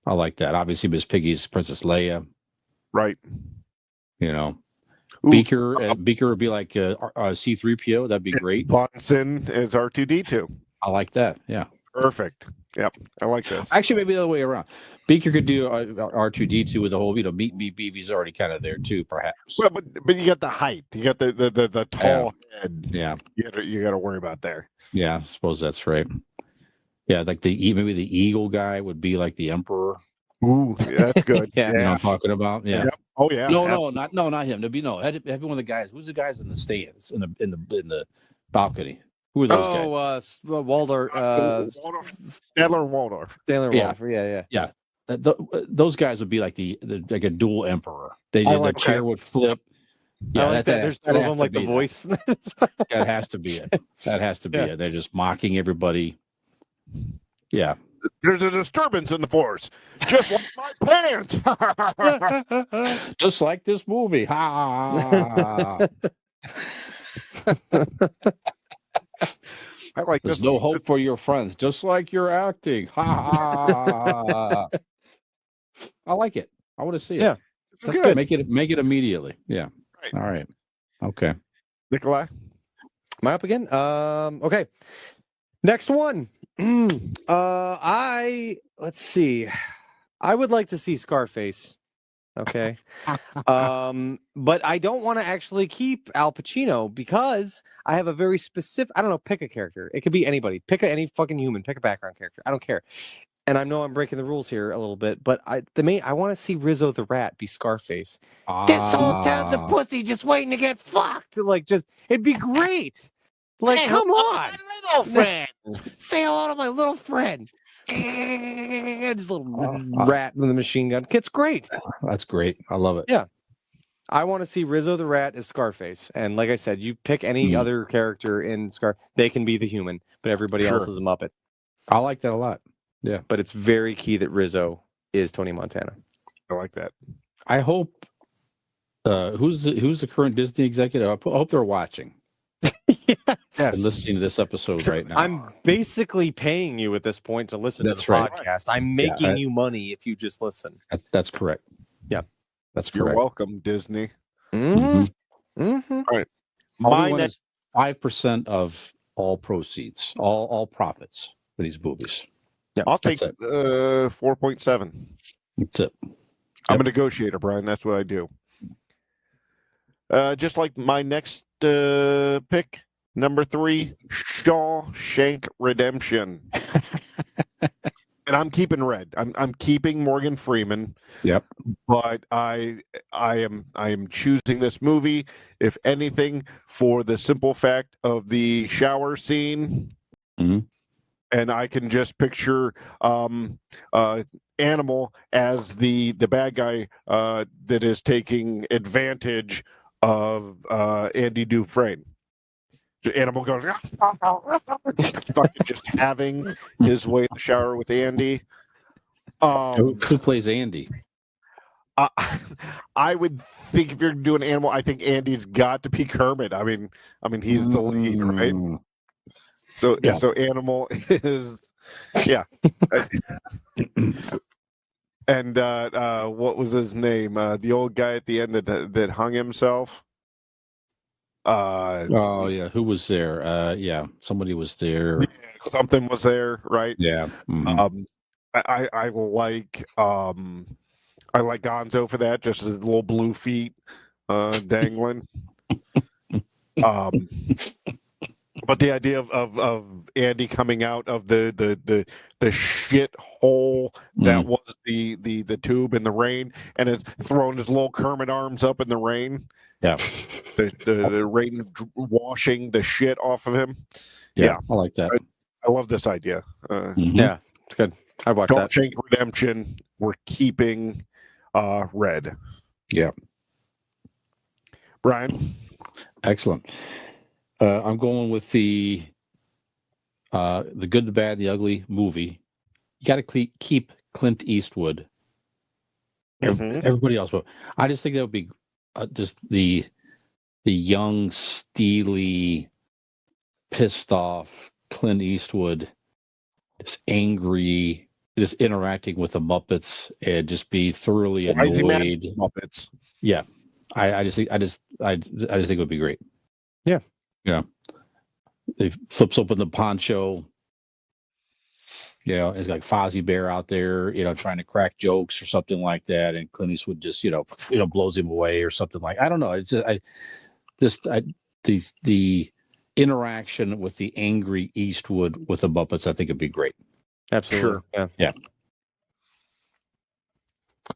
S1: I like that. Obviously, Miss Piggy's Princess Leia.
S5: Right.
S1: Ooh, Beaker would be like C-3PO. That'd be great.
S5: Bunsen is R2D2.
S1: I like that. Yeah.
S5: Perfect. Yep. I like this.
S1: Actually, maybe the other way around. Beaker could do R2D2 with the whole, meet me, BB's already kind of there too, perhaps.
S5: Well, but you got the height. You got the tall head.
S1: Yeah.
S5: You got to worry about there.
S1: Yeah, I suppose that's right. Yeah, like maybe the eagle guy would be like the emperor.
S5: Ooh, yeah, that's good.
S4: Yeah.
S1: You know what I'm talking about? Yeah.
S5: Yep. Oh yeah.
S1: No,
S5: absolutely.
S1: not him. It'd be That'd be one of the guys. Who's the guys in the stands in the balcony? Who are those guys?
S4: Waldorf.
S5: Stadler and Waldorf.
S4: Stanley
S1: Yeah.
S4: Waldorf. Yeah.
S1: Those guys would be like like a dual emperor. The chair
S5: that.
S1: would flip.
S4: I like that. There's two of them, like the voice.
S1: That has to be it. That has to be it. They're just mocking everybody. Yeah.
S5: There's a disturbance in the force, just like my pants.
S1: Just like this movie. Ha!
S5: I like
S1: There's
S5: this.
S1: no hope for your friends, just like you're acting. Ha! I like it. I want to see it.
S4: Yeah.
S5: This is good.
S1: Make it immediately. Yeah.
S5: Right.
S1: All right. Okay.
S5: Nikolai.
S4: Am I up again? Okay. Next one. Let's see. I would like to see Scarface. Okay. But I don't want to actually keep Al Pacino because I have a very specific. I don't know. Pick a character. It could be anybody. Any fucking human. Pick a background character. I don't care. And I know I'm breaking the rules here a little bit, but I want to see Rizzo the Rat be Scarface. This whole town's a pussy just waiting to get fucked. Like, it'd be great. Like, come on.
S5: little friend.
S4: Say hello to my little friend. Just a little rat with a machine gun. It's great.
S1: That's great. I love it.
S4: Yeah. I want to see Rizzo the Rat as Scarface. And like I said, you pick any other character in they can be the human, but everybody else is a Muppet.
S1: I like that a lot. Yeah.
S4: But it's very key that Rizzo is Tony Montana.
S5: I like that.
S1: I hope who's the current Disney executive? I hope they're watching.
S5: Yes.
S1: And listening to this episode right now.
S4: I'm basically paying you at this point to listen to the podcast. I'm making you money if you just listen.
S1: That's correct.
S4: Yeah.
S1: That's correct.
S5: You're welcome, Disney.
S4: Mm-hmm. Mm-hmm.
S5: All right.
S1: My next 5% of all proceeds, all profits for these movies.
S4: Yeah,
S5: I'll take 4.7.
S1: That's it.
S5: I'm a negotiator, Brian. That's what I do. Just like my next pick, number 3, Shawshank Redemption. And I'm keeping Red. I'm keeping Morgan Freeman.
S1: Yep.
S5: But I am choosing this movie, if anything, for the simple fact of the shower scene.
S1: Mm-hmm.
S5: And I can just picture Animal as the bad guy that is taking advantage of Andy Dufresne. Animal goes fucking just having his way in the shower with Andy.
S1: Who plays Andy?
S5: I would think if you're doing Animal, I think Andy's got to be Kermit. I mean he's the lead, right? So Animal is and what was his name? The old guy at the end that hung himself.
S1: Who was there? Somebody was there.
S5: Something was there, right?
S1: Yeah. Mm-hmm.
S5: I like Gonzo for that, just his little blue feet dangling. But the idea of Andy coming out of the shit hole that was the tube in the rain, and it's throwing his little Kermit arms up in the rain.
S1: Yeah.
S5: The rain washing the shit off of him.
S1: Yeah. I like that.
S5: I love this idea.
S4: Yeah, it's good. I watched that.
S5: Shawshank Redemption. We're keeping Red.
S1: Yeah.
S5: Brian?
S1: Excellent. I'm going with the Good, the Bad, the Ugly movie. You got to keep Clint Eastwood. Everybody else, but I just think that would be just the young, steely, pissed off Clint Eastwood, just angry, just interacting with the Muppets and just be thoroughly annoyed.
S5: Why is he mad at the Muppets?
S1: Yeah, I just think it would be great.
S4: Yeah.
S1: Yeah. He flips open the poncho. It's like Fozzie Bear out there, trying to crack jokes or something like that, and Clint Eastwood just, blows him away or something like. I don't know. It's the interaction with the angry Eastwood with the Muppets, I think it'd be great.
S4: Absolutely.
S5: Sure.
S1: Yeah.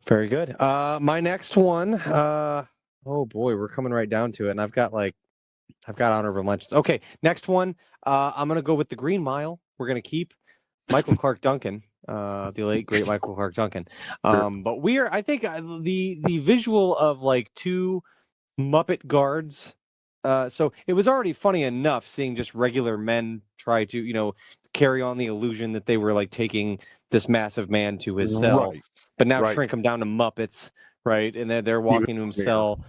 S4: Very good. My next one. Oh boy, we're coming right down to it, and I've got honorable mentions. Okay, next one. I'm gonna go with the Green Mile. We're gonna keep Michael Clark Duncan, the late great Michael Clark Duncan. But I think the visual of like 2 Muppet guards. So it was already funny enough seeing just regular men try to, carry on the illusion that they were like taking this massive man to his cell,
S5: Right.
S4: but now shrink him down to Muppets, right? And then they're walking to his cell.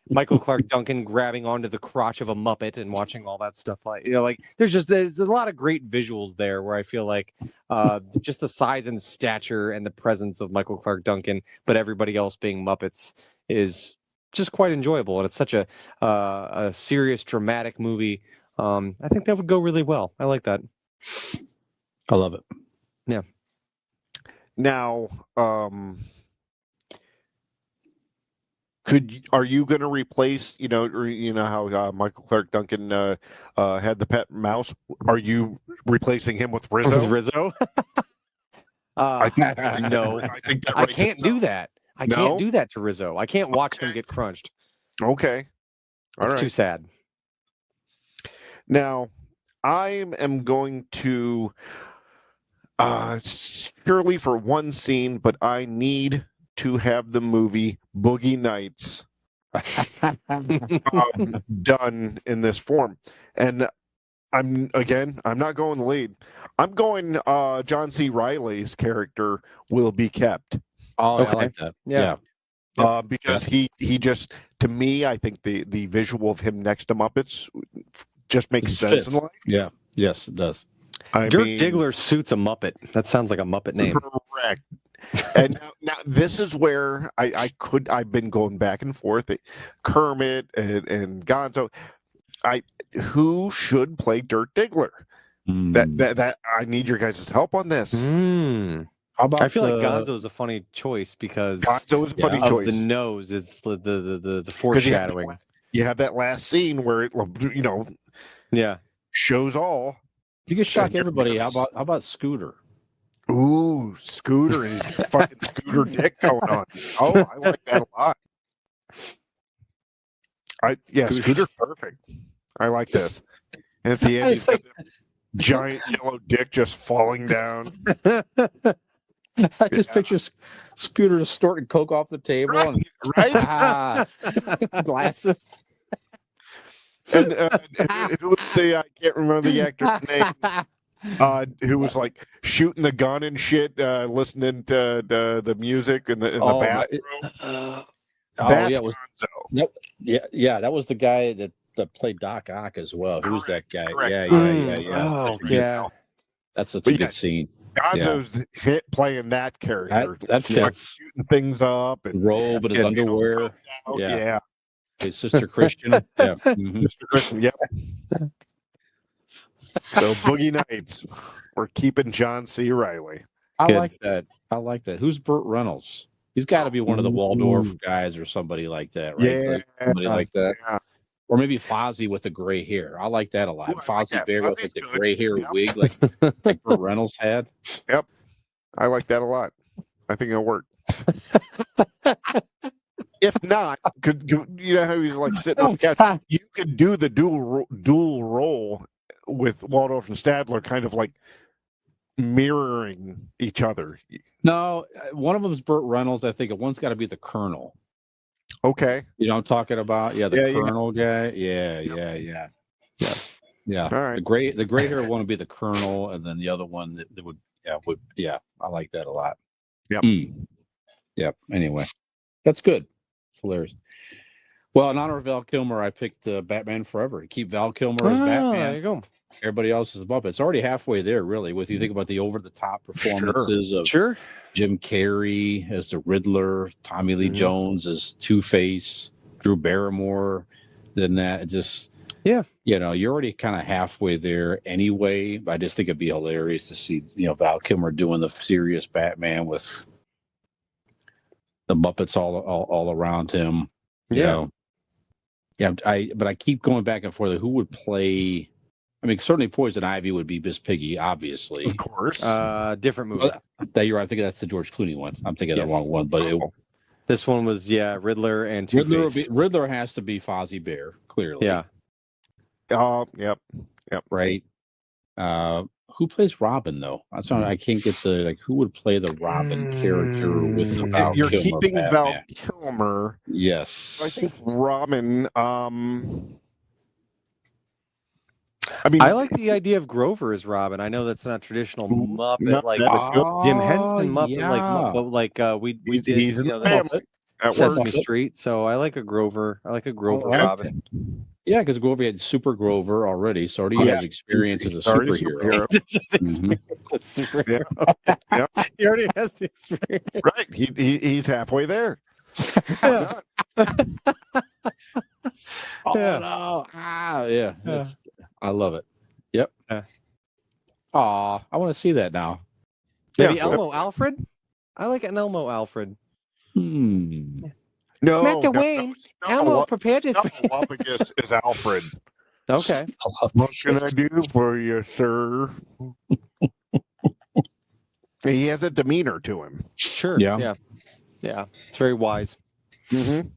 S4: Michael Clark Duncan grabbing onto the crotch of a Muppet and watching all that stuff. There's a lot of great visuals there where I feel like just the size and stature and the presence of Michael Clark Duncan, but everybody else being Muppets is just quite enjoyable. And it's such a serious, dramatic movie. I think that would go really well. I like that.
S1: I love it.
S5: Now, are you going to replace, how Michael Clark Duncan had the pet mouse? Are you replacing him with Rizzo?
S4: Rizzo?
S5: I think
S4: no.
S5: I think that
S4: I
S5: writes
S4: can't do
S5: itself.
S4: that. I
S5: No?
S4: can't do that to Rizzo. I can't watch him
S5: Okay.
S4: get crunched.
S5: Okay. All
S4: It's
S5: right.
S4: too sad.
S5: Now, I am going to surely for one scene, but I need to have the movie Boogie Nights done in this form. And I'm not going the lead. I'm going John C. Reilly's character will be kept.
S1: Oh,
S4: Okay.
S1: I like that.
S4: Yeah.
S5: Because he just, to me, I think the visual of him next to Muppets just makes
S1: It
S5: sense
S1: fits.
S5: in life.
S1: Yeah. Yes, it does.
S4: Dirk Diggler suits a Muppet. That sounds like a Muppet name.
S5: Correct. And now this is where I've been going back and forth. Kermit and Gonzo. Who should play Dirk Diggler? That I need your guys' help on this.
S1: How about
S4: I feel like Gonzo is a funny choice because
S5: Gonzo is a funny
S4: of
S5: choice.
S4: the nose. It's the foreshadowing.
S5: You have that last scene where it,
S4: Yeah.
S5: shows all.
S1: You can shock everybody. How about Scooter?
S5: Ooh, Scooter and his fucking Scooter dick going on. Oh, I like that a lot. Scooter's perfect. I like this. And at the end, he's got the giant yellow dick just falling down.
S1: I just picture Scooter snorting coke off the table
S5: Right?
S1: and glasses.
S5: And who was I can't remember the actor's name. Who was like shooting the gun and shit, listening to the music in the bathroom. That's Gonzo.
S1: That was the guy that played Doc Ock as well. Who's that guy?
S5: Correct.
S1: Yeah.
S4: Oh, yeah.
S1: That's such a good scene.
S5: Gonzo's hit playing that character.
S1: That fits.
S5: Shooting things up and
S1: robe and his underwear.
S5: Yeah.
S1: His sister Christian. Yeah. Mm-hmm.
S5: Sister Christian. Yep. So Boogie Nights. We're keeping John C. Reilly.
S1: I like that. Who's Burt Reynolds? He's got to be one of the Waldorf guys or somebody like that, right?
S5: Yeah.
S1: Somebody like that.
S5: Yeah.
S1: Or maybe Fozzie with the gray hair. I like that a lot. Fozzie Bear with the gray hair wig like Burt Reynolds had.
S5: Yep. I like that a lot. I think it'll work. If not, you know how he's like sitting on the couch? You could do the dual role with Waldorf and Stadler, kind of like mirroring each other.
S1: No, one of them is Burt Reynolds. I think one's got to be the Colonel.
S5: Okay.
S1: You know what I'm talking about? Yeah, the Colonel guy. Yeah.
S5: All right.
S1: The gray hair one would be the Colonel, and then the other one that would I like that a lot.
S5: Yep.
S1: Yep. Anyway, that's good. It's hilarious. Well, in honor of Val Kilmer, I picked Batman Forever. Keep Val Kilmer as Batman.
S4: There you go.
S1: Everybody else is above it. It's already halfway there, really. With you think about the over-the-top performances of Jim Carrey as the Riddler, Tommy Lee Jones as Two-Face, Drew Barrymore. Then that just you're already kind of halfway there anyway. I just think it'd be hilarious to see Val Kilmer doing the serious Batman with the Muppets all around him. But I keep going back and forth. Who would play? I mean, certainly Poison Ivy would be Miss Piggy, obviously.
S5: Of course.
S4: Different movie.
S1: You're right. I think that's the George Clooney one. I'm thinking of the wrong one, but
S4: this one was Riddler and Two-Face.
S1: Riddler has to be Fozzie Bear, clearly.
S4: Yeah.
S5: Yep.
S1: Right. Who plays Robin though? I can't get who would play the Robin character with Val
S5: You're
S1: Kilmer,
S5: keeping
S1: Batman.
S5: Val Kilmer.
S1: Yes.
S5: I think Robin. I mean,
S4: I like the idea of Grover as Robin. I know that's not traditional Muppet, Jim Henson Muppet, we did.
S5: He's in the family.
S4: Sesame Street. So I like a Grover. Robin.
S1: Yeah, because Grover had Super Grover already, so he has experience as a superhero.
S4: He already has the experience.
S5: Right. He's halfway there.
S1: No. I love it. Yep. Aw, I want to see that now.
S4: Maybe
S5: Yeah.
S4: Elmo Alfred? I like an Elmo Alfred.
S1: Hmm.
S5: No,
S4: Mr.
S5: no,
S4: Wayne,
S5: no.
S4: Elmo prepared this.
S5: Snuffleupagus is Alfred.
S4: Okay.
S5: What can I do for you, sir? He has a demeanor to him.
S4: Sure.
S1: Yeah.
S4: Yeah. It's very wise.
S5: Mm-hmm.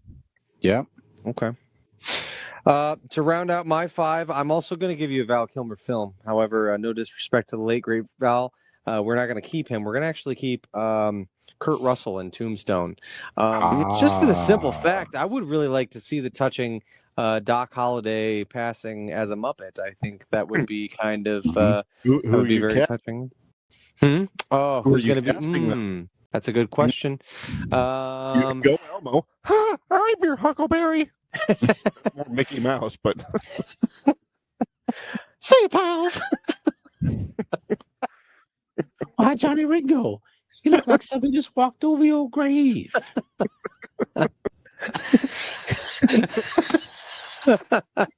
S1: Yeah.
S4: Okay. To round out my 5, I'm also going to give you a Val Kilmer film. However, no disrespect to the late great Val, we're not going to keep him. We're going to actually keep Kurt Russell in Tombstone. Just for the simple fact, I would really like to see the touching Doc Holliday passing as a Muppet. I think that would be kind of
S5: Who
S4: that would be
S5: you
S4: very
S5: casting?
S4: touching. Oh,
S5: Who are
S4: who's
S5: you
S4: going to be?
S5: casting them?
S4: That's a good question.
S5: You can go Elmo. Huh, I'm your Huckleberry. More Mickey Mouse, but
S4: See you, pals.
S1: Why, Johnny Ringo? You look like somebody just walked over your grave.
S5: I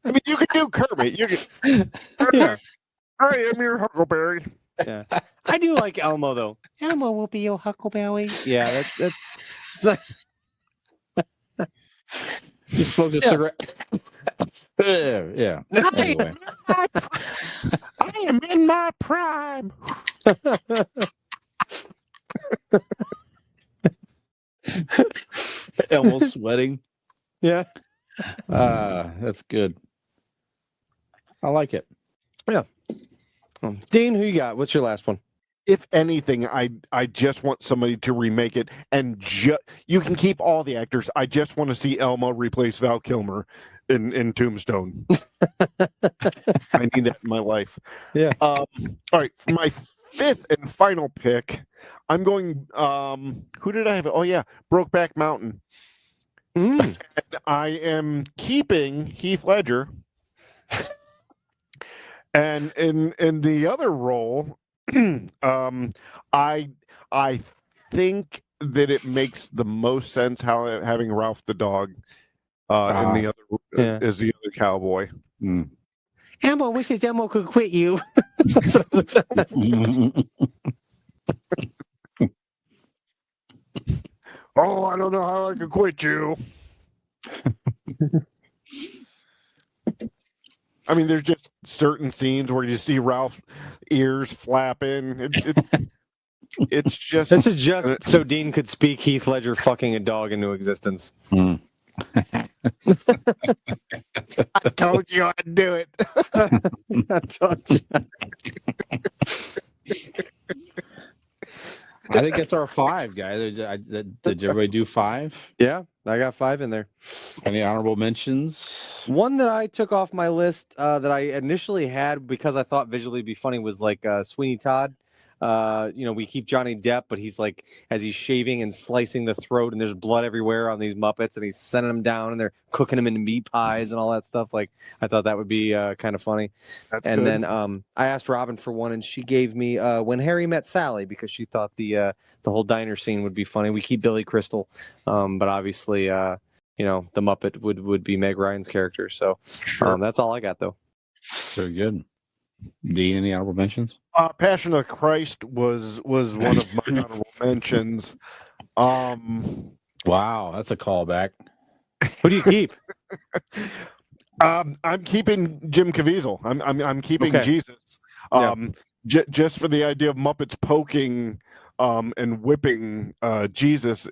S5: mean, you can do Kermit. You can.
S4: Yeah.
S5: I am your Huckleberry.
S4: Yeah, I do like Elmo though. Elmo will be your Huckleberry. Yeah, that's
S1: You smoked a cigarette. Yeah. Anyway.
S5: I am in my prime.
S1: Almost sweating.
S4: yeah.
S1: That's good. I like it.
S4: Dean, who you got? What's your last one?
S5: If anything, I just want somebody to remake it, and you can keep all the actors. I just want to see Elmo replace Val Kilmer in Tombstone. I need that in my life.
S4: Yeah.
S5: All right, for my 5th and final pick, I'm going. Who did I have? Oh yeah, Brokeback Mountain. And I am keeping Heath Ledger. And in the other role, I think that it makes the most sense having Ralph the dog in the other as the other cowboy.
S4: Elmo wishes Elmo could quit you.
S5: Oh, I don't know how I could quit you. I mean, there's just certain scenes where you see Ralph's ears flapping. It's just.
S4: This is just so Dean could speak Heath Ledger fucking a dog into existence.
S5: I told you I'd do it.
S4: I told you.
S1: I think it's our 5, guys. Did everybody do 5?
S4: Yeah, I got 5 in there.
S1: Any honorable mentions?
S4: One that I took off my list that I initially had because I thought visually it'd be funny was like Sweeney Todd. We keep Johnny Depp, but he's like, as he's shaving and slicing the throat, and there's blood everywhere on these Muppets, and he's sending them down, and they're cooking them into meat pies and all that stuff. Like, I thought that would be kind of funny.
S5: That's
S4: and
S5: good.
S4: then I asked Robin for one, and she gave me When Harry Met Sally because she thought the whole diner scene would be funny. We keep Billy Crystal, but obviously, the Muppet would be Meg Ryan's character. So that's all I got, though.
S1: Very good. Dean, any honorable mentions?
S5: Passion of Christ was one of my honorable mentions.
S1: Wow, that's a callback.
S4: Who do you keep?
S5: I'm keeping Jim Caviezel. I'm keeping
S4: Okay.
S5: Jesus. Just for the idea of Muppets poking and whipping Jesus,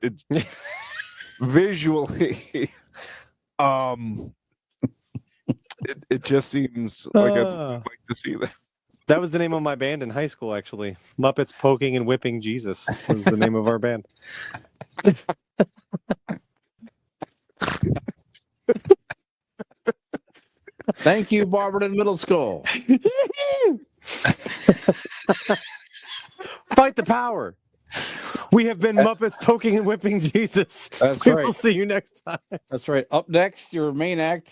S5: visually, it just seems like I'd like to see that.
S4: That was the name of my band in high school, actually. Muppets Poking and Whipping Jesus was the name of our band.
S1: Thank you, Barberton Middle School.
S4: Fight the power. We have been Muppets Poking and Whipping Jesus.
S1: That's
S4: We
S1: right.
S4: will see you next time.
S1: That's right. Up next, your main act,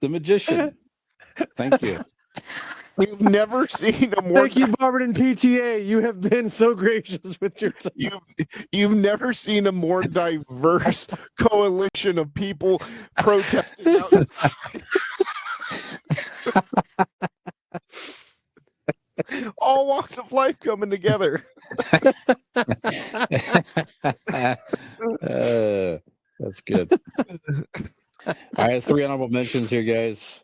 S1: the magician. Thank you.
S5: We've never seen a more.
S4: Thank you, Barberton PTA. You have been so gracious with your time.
S5: You've never seen a more diverse coalition of people protesting outside. All walks of life coming together.
S1: That's good. I have 3 honorable mentions here, guys.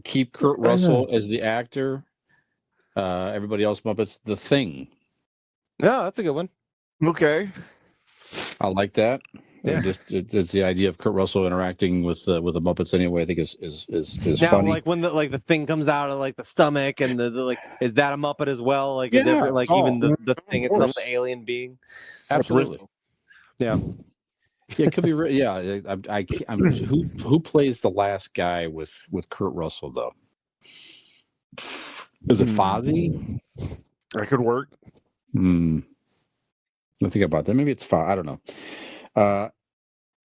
S1: Keep Kurt Russell as the actor. Everybody else Muppets. The Thing.
S4: No, that's a good one.
S5: Okay.
S1: I like that.
S4: Yeah.
S1: It's the idea of Kurt Russell interacting with the Muppets anyway. I think is
S4: Now,
S1: funny.
S4: like when the thing comes out of like the stomach and the like, is that a Muppet as well? Like,
S1: Yeah,
S4: a different, like even the thing
S1: of
S4: itself,
S1: course.
S4: the alien being.
S1: Absolutely.
S4: Yeah.
S1: Yeah, it could be. Yeah, I'm who plays the last guy with Kurt Russell though? Is it Fozzie?
S5: That could work.
S1: I think about that. Maybe it's Fozzie. I don't know.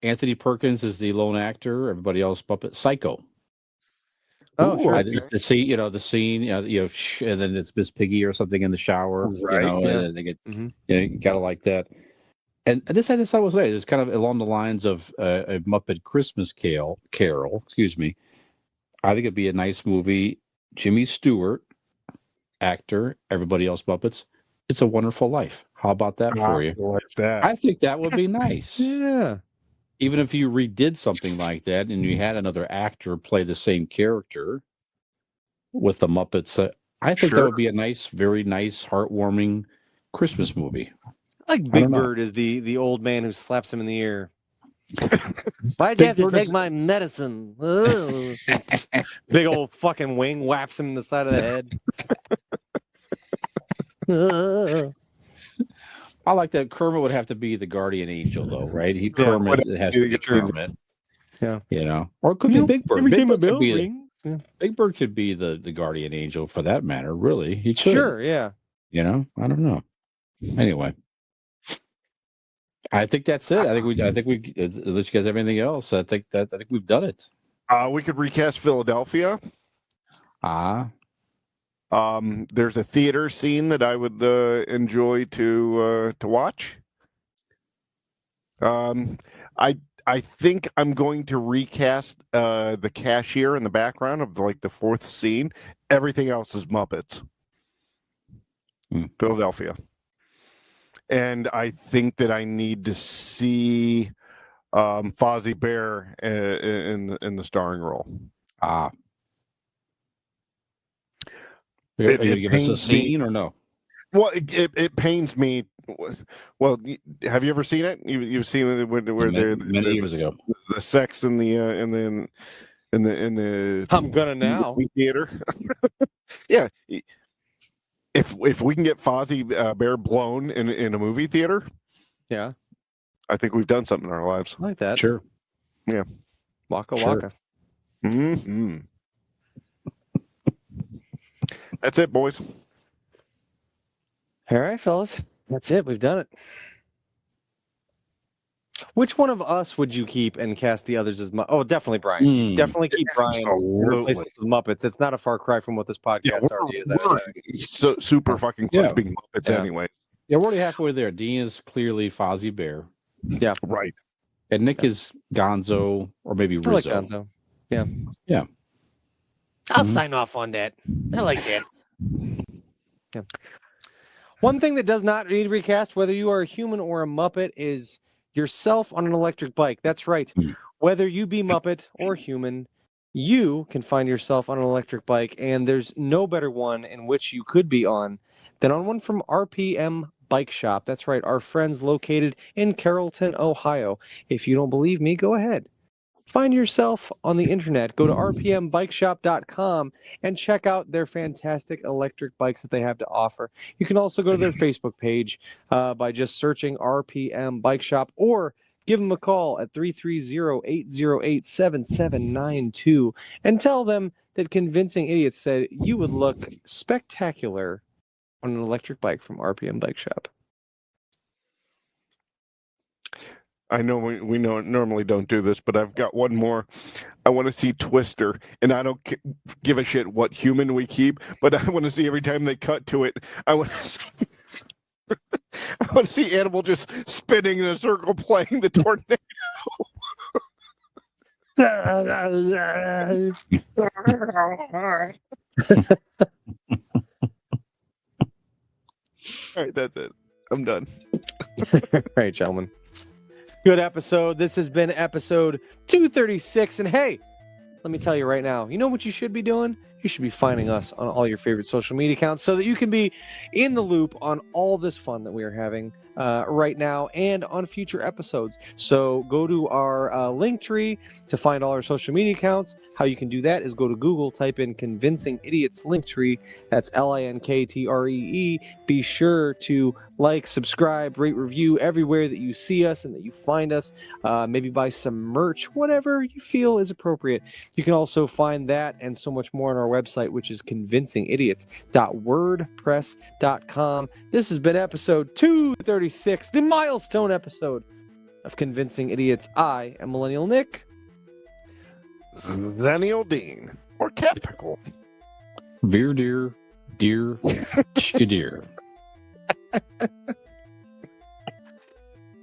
S1: Anthony Perkins is the lone actor. Everybody else Muppet. Psycho.
S4: Oh,
S5: Ooh,
S4: sure.
S5: okay.
S1: The scene, and then it's Miss Piggy or something in the shower,
S5: Right,
S1: and
S4: yeah.
S1: then they get,
S4: Mhm.
S1: you gotta like that. And this I just thought was right. It's kind of along the lines of a Muppet Christmas Carol. Excuse me. I think it'd be a nice movie. Jimmy Stewart, actor. Everybody else Muppets. It's a Wonderful Life. How about that for you?
S5: I like that.
S1: I think that would be nice.
S4: Yeah.
S1: Even if you redid something like that and you had another actor play the same character with the Muppets, I think that
S5: Sure.
S1: would be a nice, very nice, heartwarming Christmas movie.
S4: Like
S1: I
S4: Big
S1: don't know.
S4: Bird is the old man who slaps him in the ear. Why'd
S1: Big
S4: you have to
S1: Bird
S4: take
S1: is-
S4: my medicine? Ugh. Big old fucking wing whaps him in the side of the head. Ugh.
S1: I like that. Kermit would have to be the guardian angel, though, right?
S5: would
S1: Kermit has to be
S4: true.
S1: Kermit.
S4: Yeah.
S1: Or it could be Big Bird.
S4: Every
S1: Big
S4: time a
S1: Bird, could
S4: bell
S1: be
S4: rings. Yeah.
S1: Big Bird could be the guardian angel for that matter. Really, he could.
S4: Sure, yeah.
S1: I don't know. Anyway, I think that's it. I think we. Unless you guys have anything else, I think we've done it.
S5: We could recast Philadelphia. There's a theater scene that I would enjoy to watch. I think I'm going to recast the cashier in the background of like the 4th scene. Everything else is Muppets. Philadelphia. And I think that I need to see Fozzie Bear in the starring role.
S1: Are you going to give us a scene or no?
S5: Well, it pains me. Well, have you ever seen it? You've seen it where
S1: many years ago.
S5: The sex in the
S4: I'm gonna now.
S5: movie theater. Yeah, if we can get Fozzie Bear blown in a movie theater,
S4: Yeah.
S5: I think we've done something in our lives.
S4: I like that.
S1: Sure.
S4: Waka
S1: Sure.
S4: waka.
S5: Mm-hmm. That's it, boys.
S4: All right, fellas. That's it. We've done it. Which one of us would you keep and cast the others as Oh, definitely Brian. Definitely keep Brian. Replace us with Muppets. It's not a far cry from what this podcast already is.
S5: We're so super fucking close to being Muppets anyways.
S1: Yeah, we're already halfway there. Dean is clearly Fozzie Bear.
S4: Yeah.
S5: Right.
S1: And Nick is Gonzo or maybe Rizzo.
S4: I like Gonzo. Yeah.
S1: Yeah.
S4: I'll sign off on that. I like that. Yeah. One thing that does not need recast, whether you are a human or a Muppet, is yourself on an electric bike. That's right. Whether you be Muppet or human, you can find yourself on an electric bike, and there's no better one in which you could be on than on one from RPM Bike Shop. That's right, our friends located in Carrollton, Ohio. If you don't believe me, go ahead. Find yourself on the internet. Go to rpmbikeshop.com and check out their fantastic electric bikes that they have to offer. You can also go to their Facebook page by just searching RPM Bike Shop, or give them a call at 330-808-7792 and tell them that Convincing Idiots said you would look spectacular on an electric bike from RPM Bike Shop.
S5: I know we normally don't do this, but I've got one more. I want to see Twister, and I don't give a shit what human we keep, but I want to see every time they cut to it. I want to see Animal just spinning in a circle, playing the tornado. All right, that's it. I'm done.
S4: All right, gentlemen. Good episode. This has been episode 236. And hey, let me tell you right now, you know what you should be doing? You should be finding us on all your favorite social media accounts so that you can be in the loop on all this fun that we are having right now and on future episodes. So go to our link tree to find all our social media accounts. How you can do that is go to Google, type in Convincing Idiots Linktree. That's LINKTREE. Be sure to like, subscribe, rate, review everywhere that you see us and that you find us. Maybe buy some merch, whatever you feel is appropriate. You can also find that and so much more on our website, which is convincingidiots.wordpress.com. This has been episode 236, the milestone episode of Convincing Idiots. I am Millennial Nick.
S5: Zennial Dean or Cat Pickle.
S1: Veer deer, deer, deer.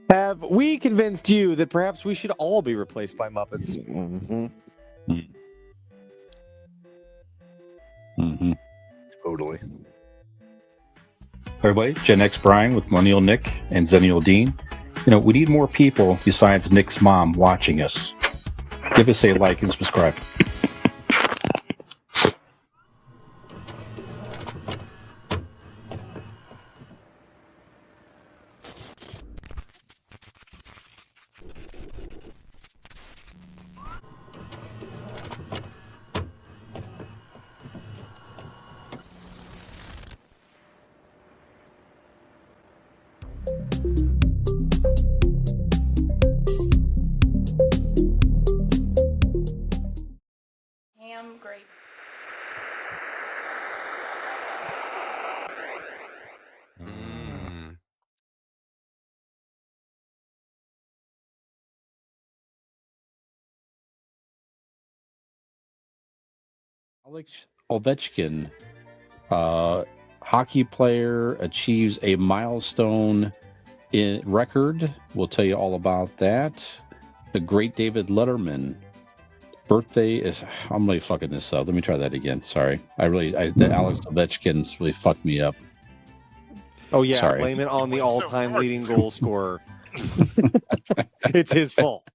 S4: Have we convinced you that perhaps we should all be replaced by Muppets?
S5: Mm-hmm.
S1: Mm-hmm.
S5: Totally.
S1: Everybody, Gen X Brian with Millennial Nick and Zennial Dean. You know, we need more people besides Nick's mom watching us. Give us a like and subscribe.
S8: Ham grape.
S1: Alex Ovechkin, hockey player, achieves a milestone in record. We'll tell you all about that. The great David Letterman. Birthday is. I'm really fucking this up. Let me try that again. Sorry. The Alex Ovechkin's really fucked me up.
S4: Oh, yeah.
S1: Sorry.
S4: Blame it on the all-time leading goal scorer. It's his fault.